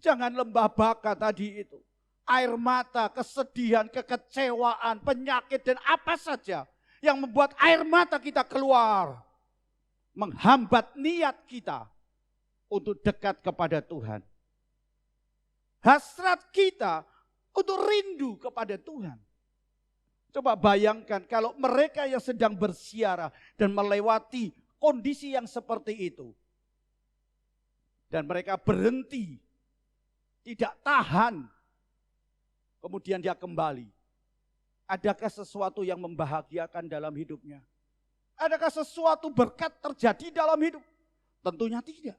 Jangan lembah baka tadi itu. Air mata, kesedihan, kekecewaan, penyakit dan apa saja yang membuat air mata kita keluar. Menghambat niat kita untuk dekat kepada Tuhan. Hasrat kita untuk rindu kepada Tuhan. Coba bayangkan kalau mereka yang sedang bersiarah dan melewati kondisi yang seperti itu. Dan mereka berhenti, tidak tahan. Kemudian dia kembali. Adakah sesuatu yang membahagiakan dalam hidupnya? Adakah sesuatu berkat terjadi dalam hidup? Tentunya tidak.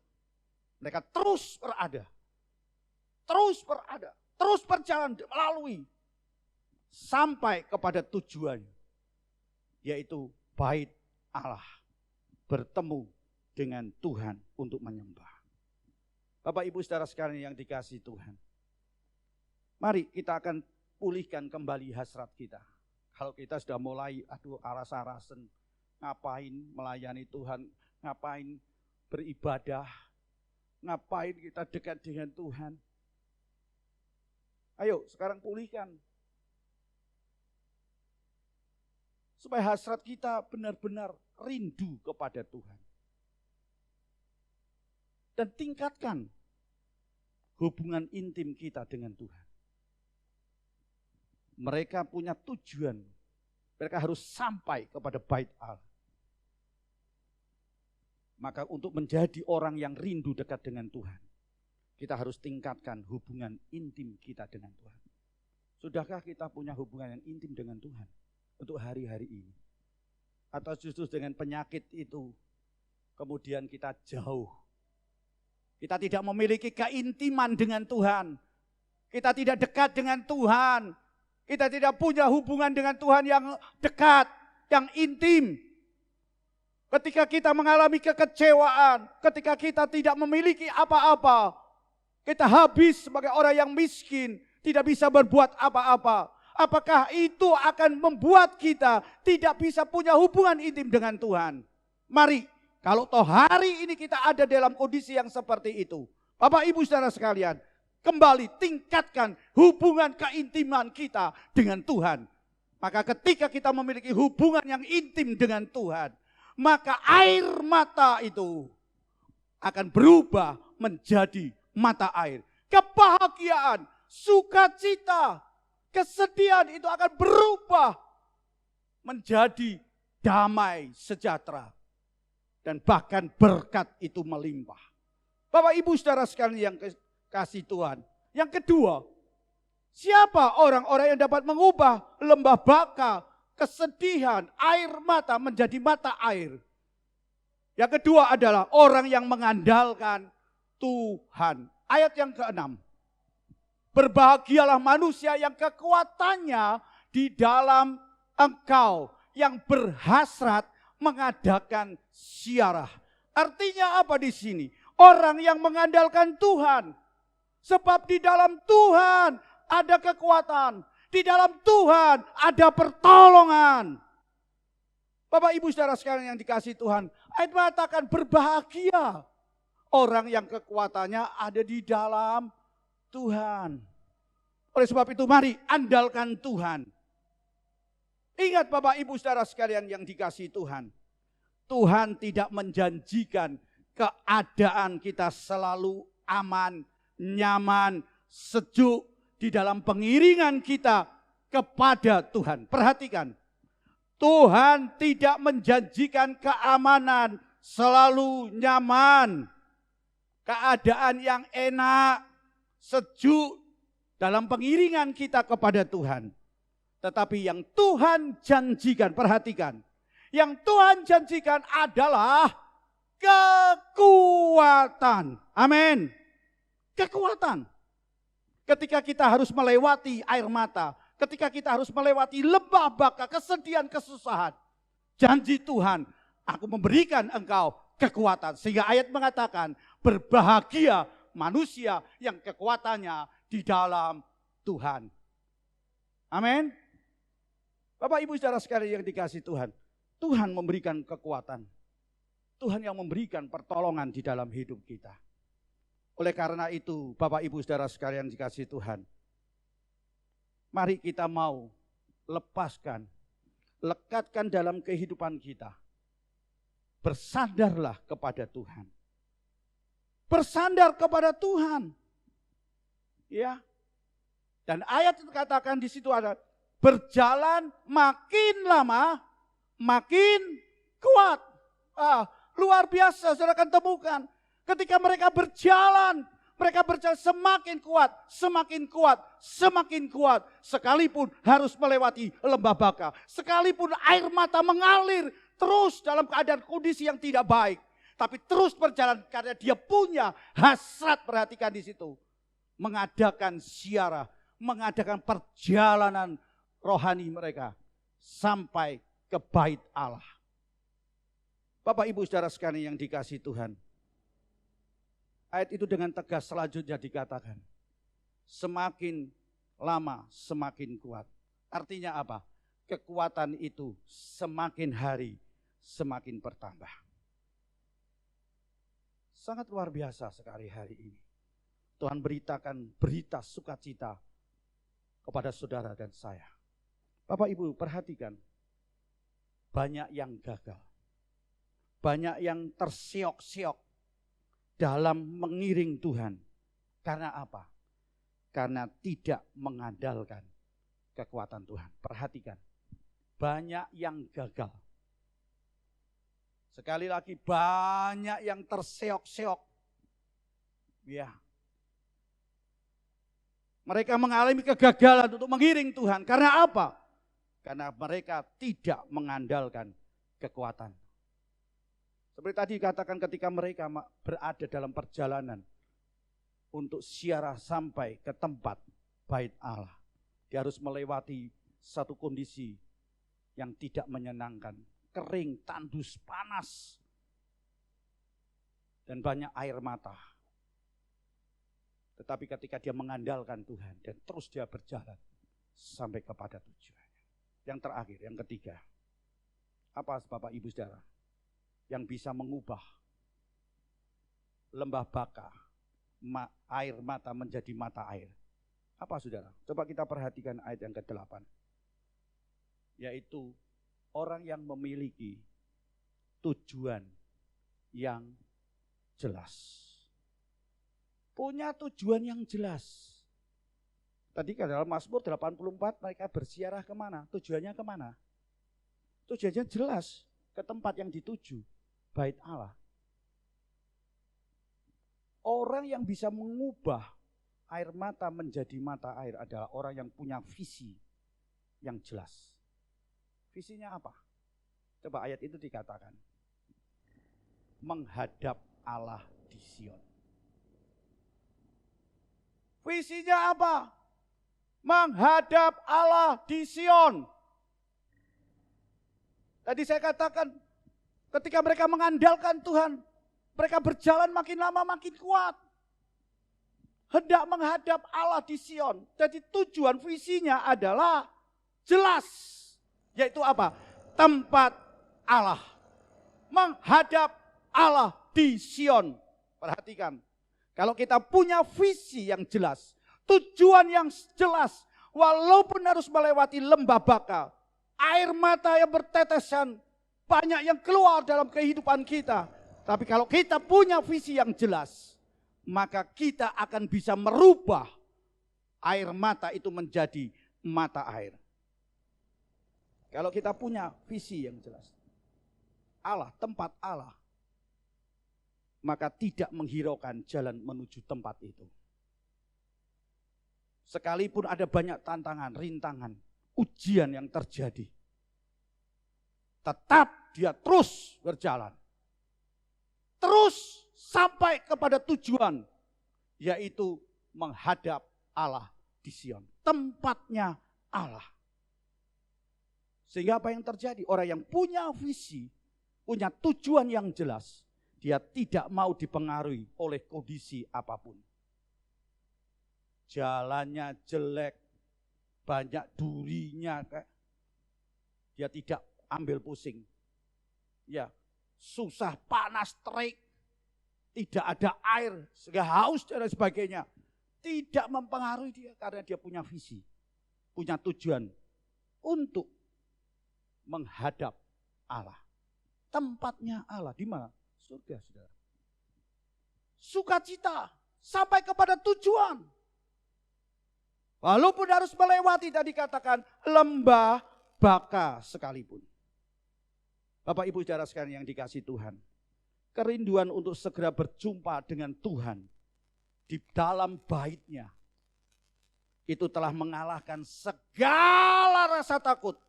Mereka terus berada. Terus berjalan melalui. Sampai kepada tujuannya. Yaitu bait Allah. Bertemu dengan Tuhan untuk menyembah. Bapak Ibu saudara sekalian yang dikasihi Tuhan. Mari kita akan pulihkan kembali hasrat kita. Kalau kita sudah mulai, aras-arasen, ngapain melayani Tuhan, ngapain beribadah, ngapain kita dekat dengan Tuhan. Ayo sekarang pulihkan. Supaya hasrat kita benar-benar rindu kepada Tuhan. Dan tingkatkan hubungan intim kita dengan Tuhan. Mereka punya tujuan. Mereka harus sampai kepada bait Allah. Maka untuk menjadi orang yang rindu dekat dengan Tuhan, kita harus tingkatkan hubungan intim kita dengan Tuhan. Sudahkah kita punya hubungan yang intim dengan Tuhan untuk hari-hari ini? Atau justru dengan penyakit itu, kemudian kita jauh. Kita tidak memiliki keintiman dengan Tuhan. Kita tidak dekat dengan Tuhan. Kita tidak punya hubungan dengan Tuhan yang dekat, yang intim. Ketika kita mengalami kekecewaan, ketika kita tidak memiliki apa-apa, kita habis sebagai orang yang miskin, tidak bisa berbuat apa-apa. Apakah itu akan membuat kita tidak bisa punya hubungan intim dengan Tuhan? Mari, kalau toh hari ini kita ada dalam kondisi yang seperti itu, Bapak Ibu saudara sekalian, kembali tingkatkan hubungan keintiman kita dengan Tuhan. Maka ketika kita memiliki hubungan yang intim dengan Tuhan, maka air mata itu akan berubah menjadi mata air. Kebahagiaan, sukacita, kesedihan itu akan berubah menjadi damai sejahtera. Dan bahkan berkat itu melimpah. Bapak Ibu saudara sekalian yang kasih Tuhan. Yang kedua, siapa orang-orang yang dapat mengubah lembah baka, kesedihan, air mata menjadi mata air? Yang kedua adalah orang yang mengandalkan Tuhan. Ayat yang ke-6. Berbahagialah manusia yang kekuatannya di dalam Engkau, yang berhasrat mengadakan ziarah. Artinya apa di sini? Orang yang mengandalkan Tuhan. Sebab di dalam Tuhan ada kekuatan. Di dalam Tuhan ada pertolongan. Bapak Ibu saudara sekalian yang dikasihi Tuhan. Ayat mengatakan berbahagia orang yang kekuatannya ada di dalam Tuhan. Oleh sebab itu mari andalkan Tuhan. Ingat Bapak Ibu saudara sekalian yang dikasihi Tuhan. Tuhan tidak menjanjikan keadaan kita selalu aman, nyaman, sejuk di dalam pengiringan kita kepada Tuhan. Perhatikan, Tuhan tidak menjanjikan keamanan, selalu nyaman, keadaan yang enak, sejuk dalam pengiringan kita kepada Tuhan. Tetapi yang Tuhan janjikan, perhatikan, yang Tuhan janjikan adalah kekuatan. Amin. Kekuatan. Ketika kita harus melewati air mata, ketika kita harus melewati lembah baka, kesedihan, kesusahan, janji Tuhan, aku memberikan engkau kekuatan. Sehingga ayat mengatakan, berbahagia manusia yang kekuatannya di dalam Tuhan. Amin. Bapak Ibu saudara sekalian yang dikasihi Tuhan, Tuhan memberikan kekuatan. Tuhan yang memberikan pertolongan di dalam hidup kita. Oleh karena itu, Bapak Ibu saudara sekalian dikasihi Tuhan, mari kita mau lepaskan, lekatkan dalam kehidupan kita. Bersandarlah kepada Tuhan. Bersandar kepada Tuhan. Ya. Dan ayat itu katakan di situ ada, berjalan makin lama, makin kuat. Luar biasa, saudara akan temukan. Ketika mereka berjalan semakin kuat, semakin kuat, semakin kuat. Sekalipun harus melewati lembah baka, sekalipun air mata mengalir terus dalam keadaan kondisi yang tidak baik. Tapi terus berjalan karena dia punya hasrat, perhatikan di situ. Mengadakan ziarah, mengadakan perjalanan rohani mereka sampai ke bait Allah. Bapak Ibu saudara sekalian yang dikasihi Tuhan. Ayat itu dengan tegas selanjutnya dikatakan, semakin lama semakin kuat. Artinya apa? Kekuatan itu semakin hari semakin bertambah. Sangat luar biasa sekali hari ini. Tuhan beritakan berita sukacita kepada saudara dan saya. Bapak Ibu perhatikan, banyak yang gagal, banyak yang tersiok-siok dalam mengiring Tuhan. Karena apa? Karena tidak mengandalkan kekuatan Tuhan. Perhatikan, banyak yang gagal. Sekali lagi banyak yang terseok-seok. Ya. Mereka mengalami kegagalan untuk mengiring Tuhan. Karena apa? Karena mereka tidak mengandalkan kekuatan. Seperti tadi katakan ketika mereka berada dalam perjalanan untuk ziarah sampai ke tempat bait Allah. Dia harus melewati satu kondisi yang tidak menyenangkan. Kering, tandus, panas. Dan banyak air mata. Tetapi ketika dia mengandalkan Tuhan dan terus dia berjalan sampai kepada tujuannya. Yang terakhir, yang ketiga. Apa Bapak Ibu Saudara? Yang bisa mengubah lembah baka, air mata menjadi mata air. Apa saudara? Coba kita perhatikan ayat yang ke-8. Yaitu orang yang memiliki tujuan yang jelas. Punya tujuan yang jelas. Tadi kan dalam Mazmur 84 mereka berziarah kemana? Tujuannya kemana? Tujuannya jelas ke tempat yang dituju, bait Allah. Orang yang bisa mengubah air mata menjadi mata air adalah orang yang punya visi yang jelas. Visinya apa? Coba ayat itu dikatakan. Menghadap Allah di Sion. Visinya apa? Menghadap Allah di Sion. Tadi saya katakan, ketika mereka mengandalkan Tuhan, mereka berjalan makin lama makin kuat. Hendak menghadap Allah di Sion. Jadi tujuan visinya adalah jelas. Yaitu apa? Tempat Allah. Menghadap Allah di Sion. Perhatikan. Kalau kita punya visi yang jelas, tujuan yang jelas, walaupun harus melewati lembah baka, air mata yang bertetesan, banyak yang keluar dalam kehidupan kita. Tapi kalau kita punya visi yang jelas, maka kita akan bisa merubah air mata itu menjadi mata air. Kalau kita punya visi yang jelas, Allah, tempat Allah, maka tidak menghiraukan jalan menuju tempat itu. Sekalipun ada banyak tantangan, rintangan, ujian yang terjadi, tetap dia terus berjalan. Terus sampai kepada tujuan, yaitu menghadap Allah di Sion. Tempatnya Allah. Sehingga apa yang terjadi? Orang yang punya visi, punya tujuan yang jelas, dia tidak mau dipengaruhi oleh kondisi apapun. Jalannya jelek, banyak durinya, dia tidak ambil pusing. Ya, susah, panas, terik, tidak ada air, sehingga haus dan sebagainya. Tidak mempengaruhi dia karena dia punya visi, punya tujuan untuk menghadap Allah. Tempatnya Allah di mana? Surga, saudara. Sukacita sampai kepada tujuan. Walaupun harus melewati tadi katakan lembah baka sekalipun. Bapak Ibu saudara sekalian yang dikasihi Tuhan, kerinduan untuk segera berjumpa dengan Tuhan di dalam bait-Nya itu telah mengalahkan segala rasa takut,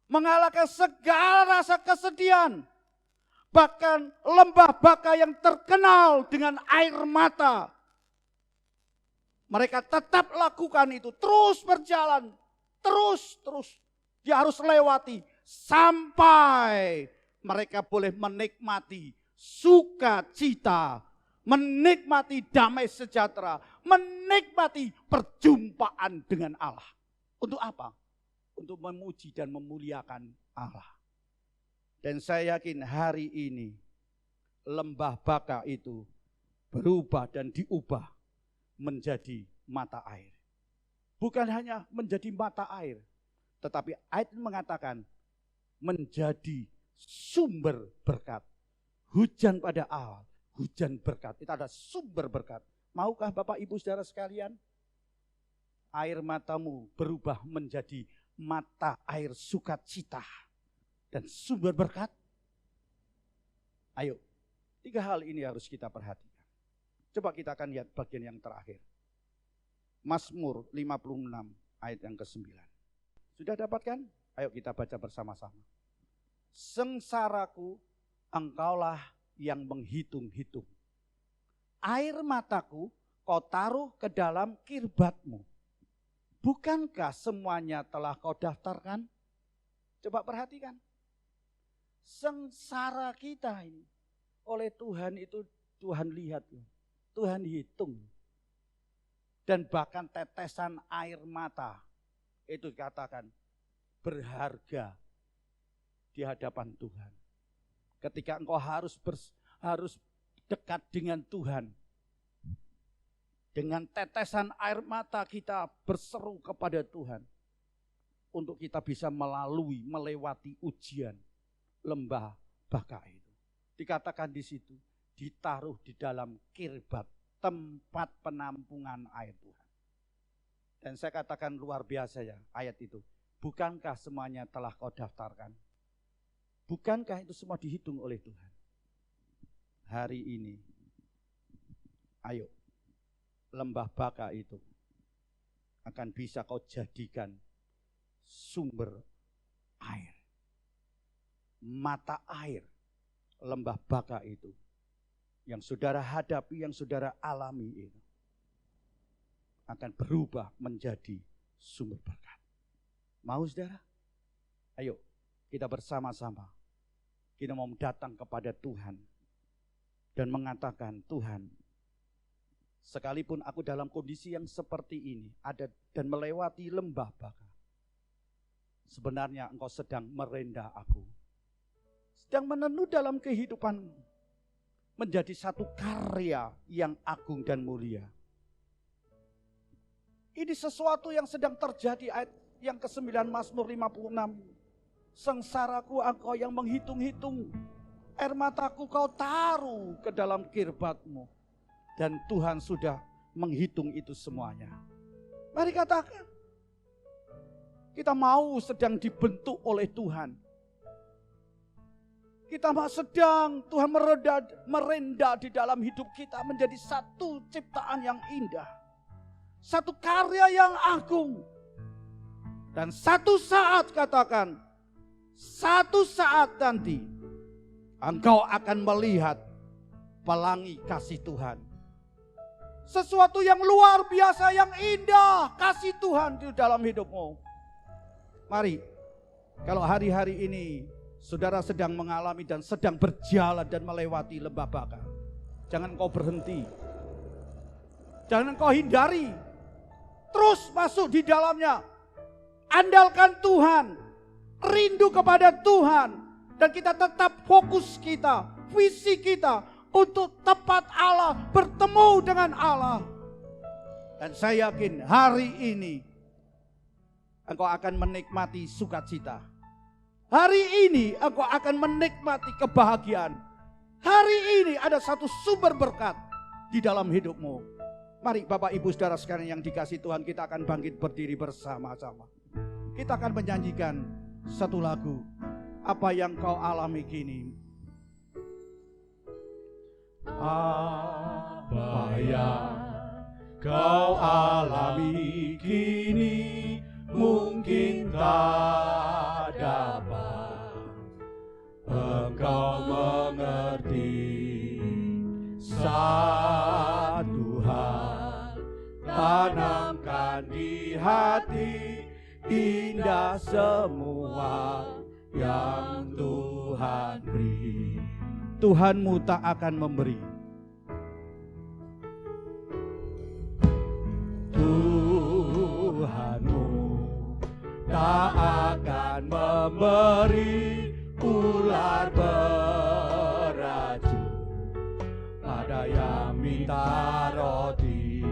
mengalahkan segala rasa kesedihan. Bahkan lembah baka yang terkenal dengan air mata, mereka tetap lakukan itu, terus berjalan, terus dia harus lewati sampai mereka boleh menikmati sukacita, menikmati damai sejahtera, menikmati perjumpaan dengan Allah. Untuk apa? Untuk memuji dan memuliakan Allah. Dan saya yakin hari ini lembah baka itu berubah dan diubah menjadi mata air. Bukan hanya menjadi mata air, tetapi ayat mengatakan menjadi sumber berkat. Hujan pada awal, hujan berkat. Itu ada sumber berkat. Maukah Bapak Ibu saudara sekalian? Air matamu berubah menjadi mata air sukacita dan sumber berkat. Ayo, 3 hal ini harus kita perhatikan. Coba kita akan lihat bagian yang terakhir. Mazmur 56 ayat yang ke-9. Sudah dapatkan? Ayo kita baca bersama-sama. Sengsaraku engkaulah yang menghitung-hitung. Air mataku kau taruh ke dalam kirbatmu. Bukankah semuanya telah kau daftarkan? Coba perhatikan. Sengsara kita ini oleh Tuhan itu Tuhan lihat, Tuhan hitung. Dan bahkan tetesan air mata itu dikatakan berharga di hadapan Tuhan. Ketika engkau harus dekat dengan Tuhan, dengan tetesan air mata kita berseru kepada Tuhan untuk kita bisa melewati ujian lembah baka itu. Dikatakan di situ ditaruh di dalam kirbat, tempat penampungan air Tuhan. Dan saya katakan luar biasa ya ayat itu. Bukankah semuanya telah kau daftarkan? Bukankah itu semua dihitung oleh Tuhan? Hari ini, ayo, lembah Baka itu akan bisa kau jadikan sumber air. Mata air lembah Baka itu yang saudara hadapi, yang saudara alami itu akan berubah menjadi sumber berkat. Mau saudara? Ayo kita bersama-sama. Kita mau datang kepada Tuhan dan mengatakan, Tuhan, sekalipun aku dalam kondisi yang seperti ini ada dan melewati lembah Baka, sebenarnya Engkau sedang merendah aku, sedang menenuh dalam kehidupan menjadi satu karya yang agung dan mulia. Ini sesuatu yang sedang terjadi. Ayat yang ke-9 Mazmur 56. Sengsaraku engkau yang menghitung-hitung, air mataku kau taruh ke dalam kirbatmu. Dan Tuhan sudah menghitung itu semuanya. Mari katakan, kita mau sedang dibentuk oleh Tuhan. Kita sedang Tuhan merendah di dalam hidup kita menjadi satu ciptaan yang indah. Satu karya yang agung. Dan satu saat katakan, satu saat nanti engkau akan melihat pelangi kasih Tuhan. Sesuatu yang luar biasa, yang indah, kasih Tuhan di dalam hidupmu. Mari, kalau hari-hari ini saudara sedang mengalami dan sedang berjalan dan melewati lembah Baka, jangan kau berhenti. Jangan kau hindari. Terus masuk di dalamnya. Andalkan Tuhan. Rindu kepada Tuhan. Dan kita tetap fokus kita, visi kita untuk tepat Allah, bertemu dengan Allah. Dan saya yakin hari ini engkau akan menikmati sukacita. Hari ini engkau akan menikmati kebahagiaan. Hari ini ada satu sumber berkat di dalam hidupmu. Mari Bapak Ibu Saudara sekalian yang dikasihi Tuhan, kita akan bangkit berdiri bersama-sama. Kita akan menyanyikan satu lagu, apa yang kau alami kini. Apa yang kau alami kini mungkin tak dapat engkau mengerti. Satu hal tanamkan di hati, indah semua yang Tuhan beri. Tuhanmu tak akan memberi. Tuhanmu tak akan memberi ular beracun pada yang minta roti.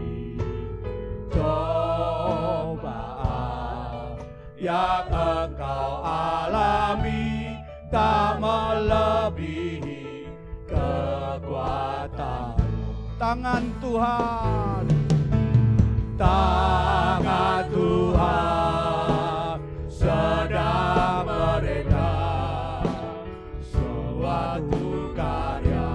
Cobaan yang engkau alami tak melebihi kekuatan. Tangan Tuhan, tangan Tuhan sedang meredam suatu karya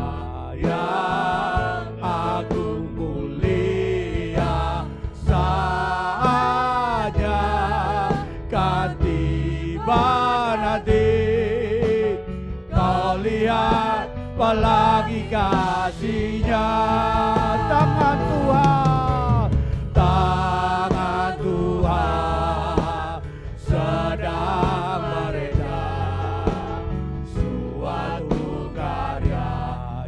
yang agung mulia. Saatnya kan tiba nanti, kau lihat pelangi kasih-Nya. tangan Tuhan, tangan Tuhan sedang meredam suatu karya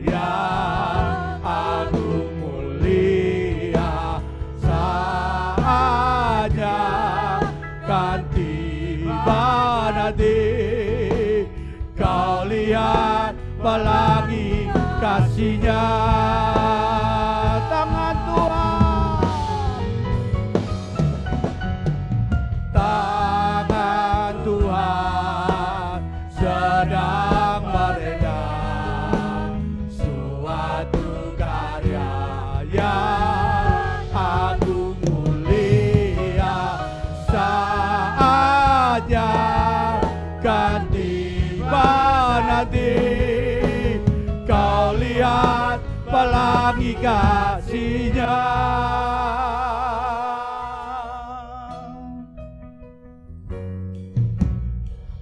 yang agung mulia. Saatnya kan tiba nanti, kau lihat pelangi kasih-Nya. tangan Tuhan, tangan Tuhan sedang meredam suatu karya yang agung mulia. Saatnya kasih-Nya.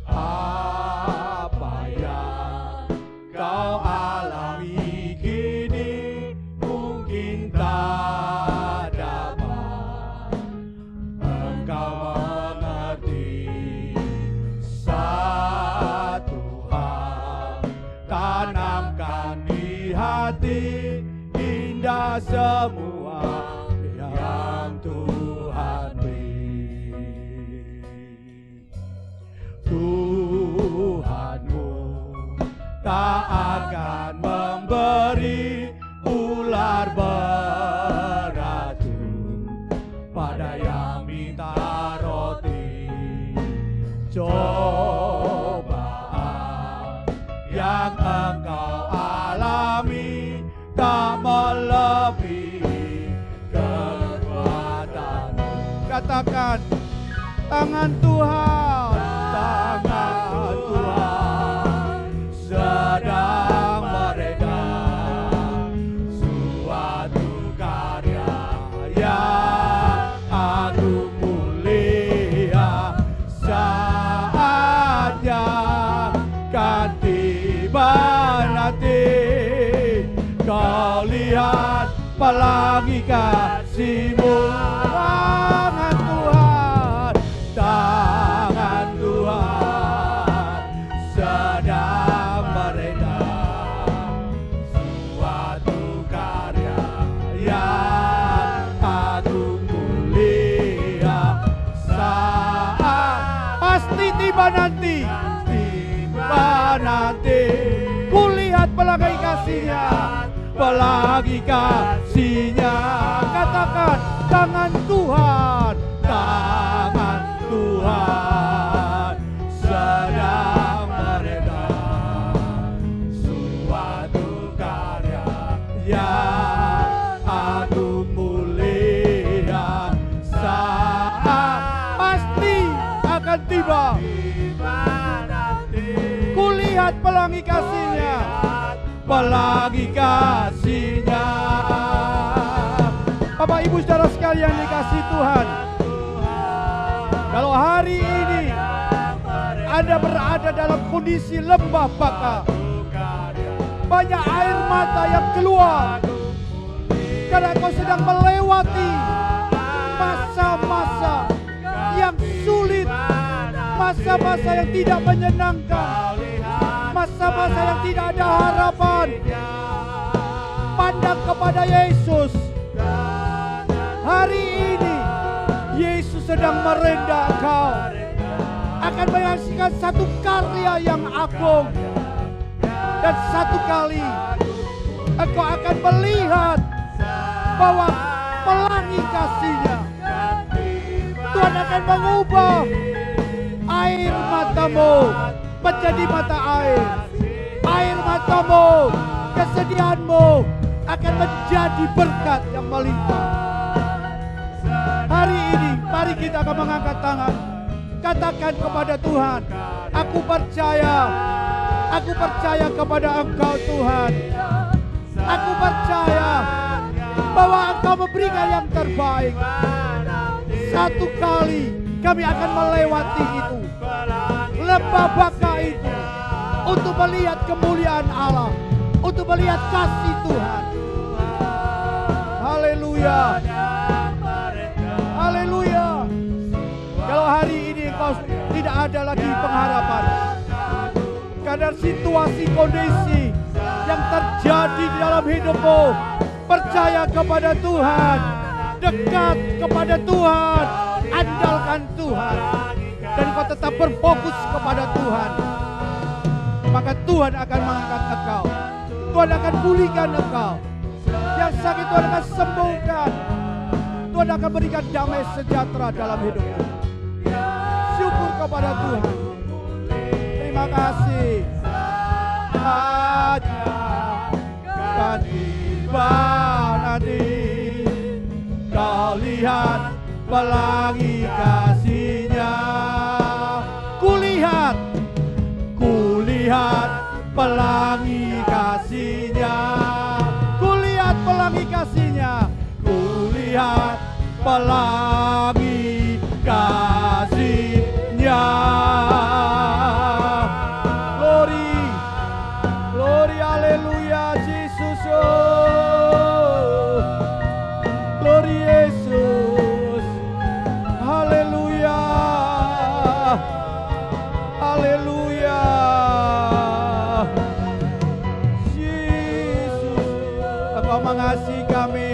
Apa yang kau alami kini mungkin tak dapat engkau mengerti. Satu hal tanamkan di hati, indah semua yang Tuhan beri. Tuhanmu tak akan memberi ular beracun pada yang minta roti. Cobaan yang engkau alami tak melebihi kekuatanmu. Katakan, tangan Tuhan, tangan Tuhan sedang meredam suatu karya yang agung mulia. Saatnya kan tiba nanti, kau lihat pelangi kasih-Mu. Tangan Tuhan, tangan Tuhan sedang meredam suatu karya yang agung mulia. Saat pasti tiba nanti, tiba nanti, kulihat pelangi kasih-Nya, pelangi kasih-Nya. Katakan, tangan Tuhan, tangan Tuhan sedang meredam suatu karya yang agung mulia. Saat pasti akan tiba, kulihat pelangi kasih-Nya, pelangi kasih-Nya. Bapak Ibu Saudara sekalian dikasih Tuhan, kalau hari ini Anda berada dalam kondisi lembah baka, banyak air mata yang keluar karena kau sedang melewati masa-masa yang sulit, masa-masa yang tidak menyenangkan, masa-masa yang tidak ada harapan. Pandang kepada Yesus. Hari ini Yesus sedang merendah engkau, akan menyaksikan satu karya yang agung, dan satu kali engkau akan melihat bahwa pelangi kasih-Nya. Tuhan akan mengubah air matamu menjadi mata air. Air matamu, kesedihanmu akan menjadi berkat yang melimpah. Hari ini mari kita akan mengangkat tangan. Katakan kepada Tuhan, aku percaya kepada Engkau Tuhan. Aku percaya bahwa Engkau memberikan yang terbaik. Satu kali kami akan melewati itu, lembah baka itu, untuk melihat kemuliaan Allah, untuk melihat kasih Tuhan. Haleluya, haleluya. Kalau hari ini engkau tidak ada lagi pengharapan karena situasi kondisi yang terjadi di dalam hidupmu, percaya kepada Tuhan, dekat kepada Tuhan, andalkan Tuhan, dan kau tetap berfokus kepada Tuhan, maka Tuhan akan mengangkat engkau. Tuhan akan pulihkan engkau. Yang sakit Tuhan akan sembuhkan. Tuhan akan berikan damai sejahtera dalam hidupmu. Syukur kepada Tuhan. Terima kasih. Saatnya kan tiba nanti, kau lihat pelangi kasih-Nya. Kulihat pelangi kasih-Nya. Kulihat pelangi kasih-Nya. pelangi kasih-Nya. Glory, glory, haleluya, Yesus. Glory Yesus. Haleluya. Haleluya. Yesus, Engkau mengasihi kami.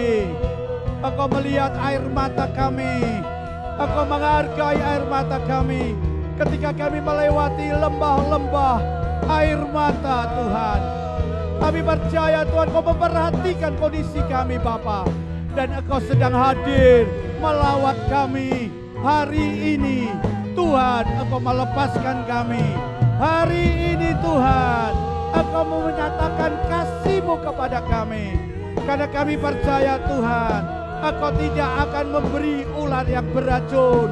Engkau melihat air mata kami. Engkau menghargai air mata kami. Ketika kami melewati lembah-lembah air mata Tuhan. Kami percaya Tuhan Kau memperhatikan kondisi kami Bapa. Dan Engkau sedang hadir melawat kami hari ini. Tuhan, Engkau melepaskan kami. Hari ini Tuhan, Engkau mau menyatakan kasih-Mu kepada kami. Karena kami percaya Tuhan, Engkau tidak akan memberi ular yang beracun.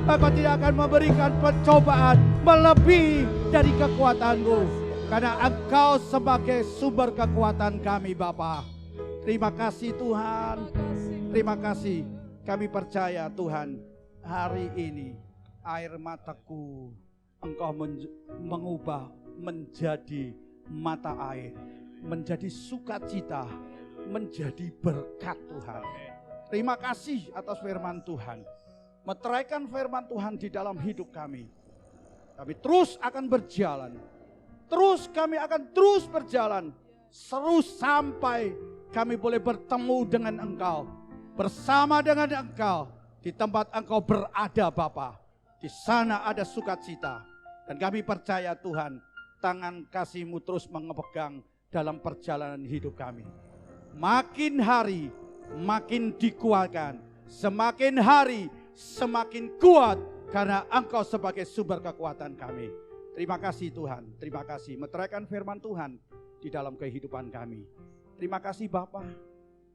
Engkau tidak akan memberikan pencobaan melebihi dari kekuatan-Mu. Karena Engkau sebagai sumber kekuatan kami Bapa. Terima kasih Tuhan. Terima kasih. Kami percaya Tuhan, hari ini air mataku Engkau mengubah menjadi mata air, menjadi sukacita, menjadi berkat Tuhan. Terima kasih atas firman Tuhan. Meteraikan firman Tuhan di dalam hidup kami. Kami terus akan berjalan. Kami akan terus berjalan. Terus sampai kami boleh bertemu dengan Engkau. Bersama dengan Engkau. Di tempat Engkau berada Bapa. Di sana ada sukacita. Dan kami percaya Tuhan, tangan kasih-Mu terus mengepegang dalam perjalanan hidup kami. Makin hari, makin dikuatkan. Semakin hari, semakin kuat. Karena Engkau sebagai sumber kekuatan kami. Terima kasih Tuhan, terima kasih. Meteraikan firman Tuhan di dalam kehidupan kami. Terima kasih Bapa.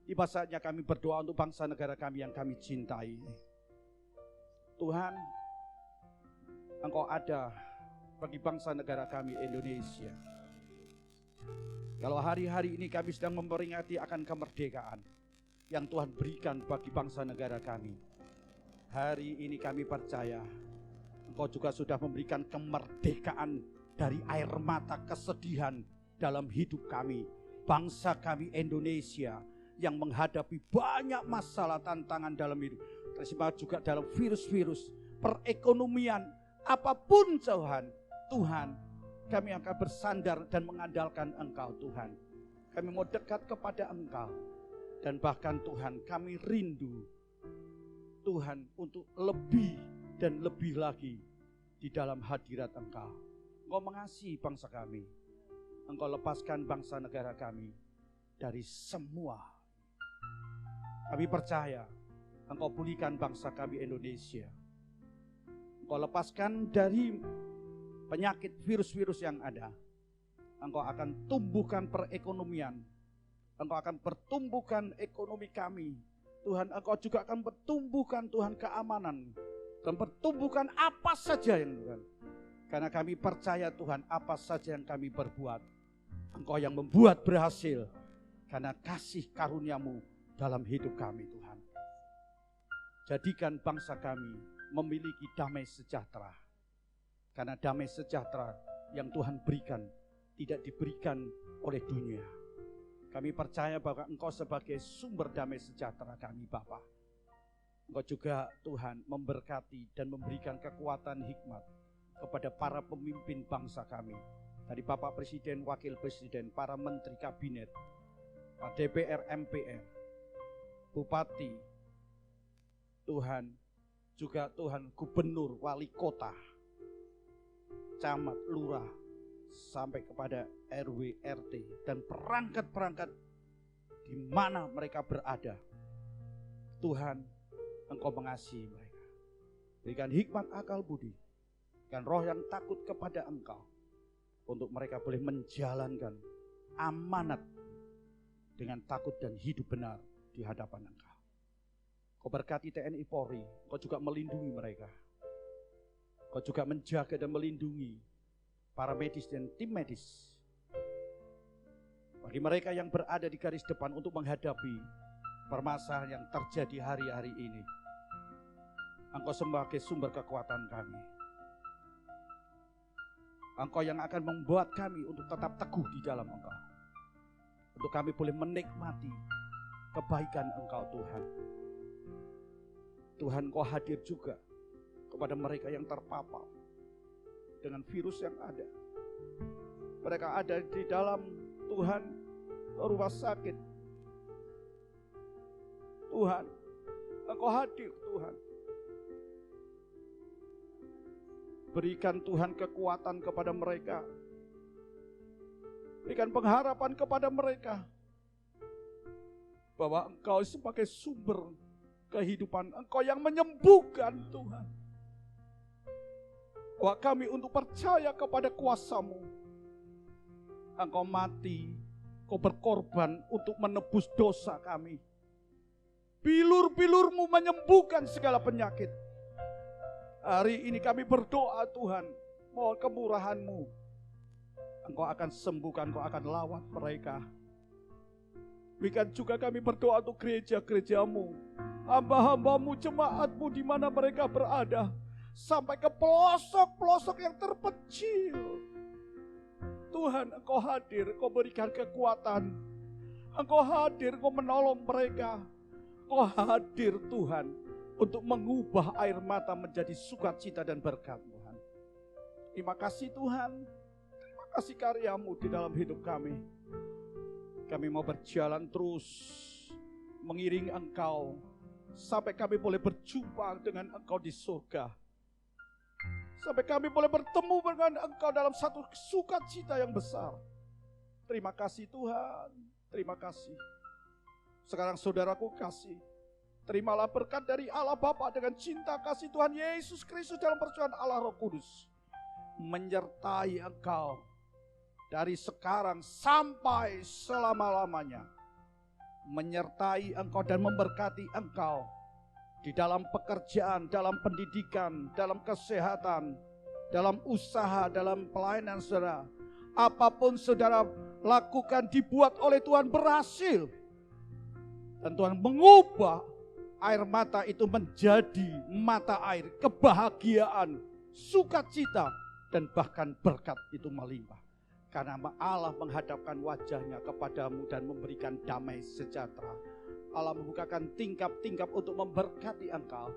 Tiba saatnya kami berdoa untuk bangsa negara kami yang kami cintai. Tuhan, Engkau ada bagi bangsa negara kami Indonesia. Kalau hari-hari ini kami sedang memperingati akan kemerdekaan yang Tuhan berikan bagi bangsa negara kami. Hari ini kami percaya Engkau juga sudah memberikan kemerdekaan dari air mata kesedihan dalam hidup kami. Bangsa kami Indonesia yang menghadapi banyak masalah tantangan dalam hidup. Terima juga dalam virus-virus, perekonomian, apapun Tuhan. Tuhan, kami akan bersandar dan mengandalkan Engkau Tuhan. Kami mau dekat kepada Engkau. Dan bahkan Tuhan kami rindu Tuhan untuk lebih dan lebih lagi di dalam hadirat Engkau. Engkau mengasihi bangsa kami. Engkau lepaskan bangsa negara kami dari semua. Kami percaya Engkau pulihkan bangsa kami Indonesia. Engkau lepaskan dari penyakit virus-virus yang ada. Engkau akan tumbuhkan perekonomian. Engkau akan pertumbuhkan ekonomi kami. Tuhan, Engkau juga akan pertumbuhkan Tuhan keamanan. Dan pertumbuhkan apa saja yang Tuhan. Karena kami percaya Tuhan, apa saja yang kami berbuat, Engkau yang membuat berhasil. Karena kasih karunia-Mu dalam hidup kami Tuhan. Jadikan bangsa kami memiliki damai sejahtera. Karena damai sejahtera yang Tuhan berikan tidak diberikan oleh dunia. Kami percaya bahwa Engkau sebagai sumber damai sejahtera kami Bapa. Engkau juga Tuhan memberkati dan memberikan kekuatan hikmat kepada para pemimpin bangsa kami. Dari Bapak Presiden, Wakil Presiden, para Menteri Kabinet, Pak DPR, MPR, Bupati, Tuhan, juga Tuhan Gubernur, Wali Kota, Camat, Lurah, sampai kepada RW, RT, dan perangkat-perangkat di mana mereka berada. Tuhan, Engkau mengasihi mereka. Berikan hikmat akal budi, berikan roh yang takut kepada Engkau, untuk mereka boleh menjalankan amanat dengan takut dan hidup benar di hadapan Engkau. Kau berkati TNI Polri, Kau juga melindungi mereka. Kau juga menjaga dan melindungi para medis dan tim medis. Bagi mereka yang berada di garis depan untuk menghadapi permasalahan yang terjadi hari-hari ini, Engkau sebagai sumber kekuatan kami. Engkau yang akan membuat kami untuk tetap teguh di dalam Engkau. Untuk kami boleh menikmati kebaikan Engkau Tuhan. Tuhan, Engkau hadir juga kepada mereka yang terpapar dengan virus yang ada. Mereka ada di dalam Tuhan rumah sakit. Tuhan, Engkau hadir Tuhan. Berikan Tuhan kekuatan kepada mereka. Berikan pengharapan kepada mereka. Bahwa Engkau sebagai sumber kehidupan. Engkau yang menyembuhkan Tuhan. Bahwa kami untuk percaya kepada kuasa-Mu. Engkau mati, Engkau berkorban untuk menebus dosa kami. Bilur-bilur-Mu menyembuhkan segala penyakit. Hari ini kami berdoa Tuhan, mohon kemurahan-Mu. Engkau akan sembuhkan, Engkau akan lawat mereka. Berikan juga kami berdoa untuk gereja-gereja-Mu, hamba-hamba-Mu, jemaat-Mu di mana mereka berada, sampai ke pelosok-pelosok yang terpencil. Tuhan, Engkau hadir, Engkau berikan kekuatan. Engkau hadir, Engkau menolong mereka. Engkau hadir Tuhan, untuk mengubah air mata menjadi sukacita dan berkat Tuhan. Terima kasih Tuhan. Terima kasih karya-Mu di dalam hidup kami. Kami mau berjalan terus mengiring Engkau sampai kami boleh berjumpa dengan Engkau di surga. Sampai kami boleh bertemu dengan Engkau dalam satu sukacita yang besar. Terima kasih Tuhan. Terima kasih. Sekarang saudaraku kasih. Terimalah berkat dari Allah Bapa dengan cinta kasih Tuhan Yesus Kristus dalam persoalan Allah Roh Kudus. Menyertai engkau dari sekarang sampai selama-lamanya. Menyertai engkau dan memberkati engkau di dalam pekerjaan, dalam pendidikan, dalam kesehatan, dalam usaha, dalam pelayanan saudara. Apapun saudara lakukan dibuat oleh Tuhan berhasil. Dan Tuhan mengubah air mata itu menjadi mata air kebahagiaan, sukacita, dan bahkan berkat itu melimpah. Karena Allah menghadapkan wajahnya kepadamu dan memberikan damai sejahtera. Allah membukakan tingkap-tingkap untuk memberkati engkau.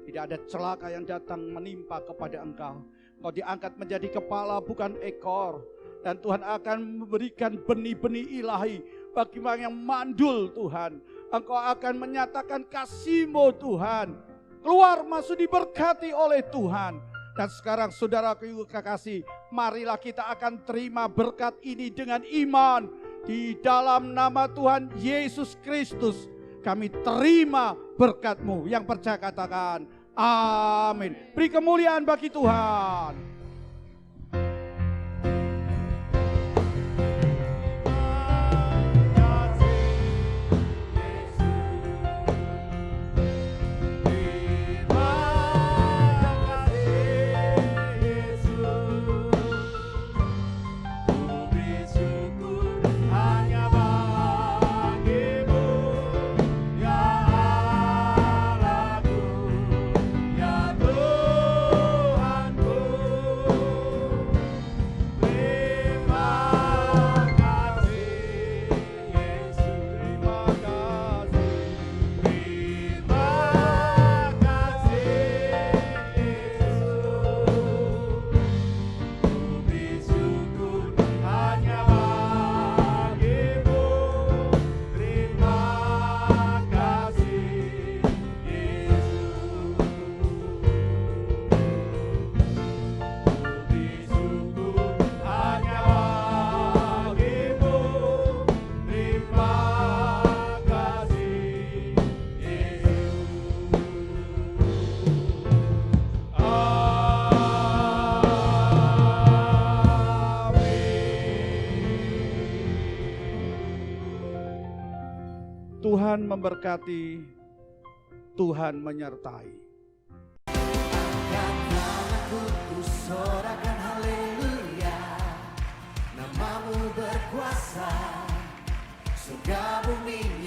Tidak ada celaka yang datang menimpa kepada engkau. Engkau diangkat menjadi kepala bukan ekor. Dan Tuhan akan memberikan benih-benih ilahi bagi orang yang mandul Tuhan. Engkau akan menyatakan kasih-Mu Tuhan. Keluar masuk diberkati oleh Tuhan. Dan sekarang saudaraku kekasih, marilah kita akan terima berkat ini dengan iman. Di dalam nama Tuhan Yesus Kristus kami terima berkat-Mu. Yang percaya katakan amin. Beri kemuliaan bagi Tuhan. Tuhan memberkati, Tuhan menyertai. Namaku kusorakan haleluya, namamu berkuasa, surga bumi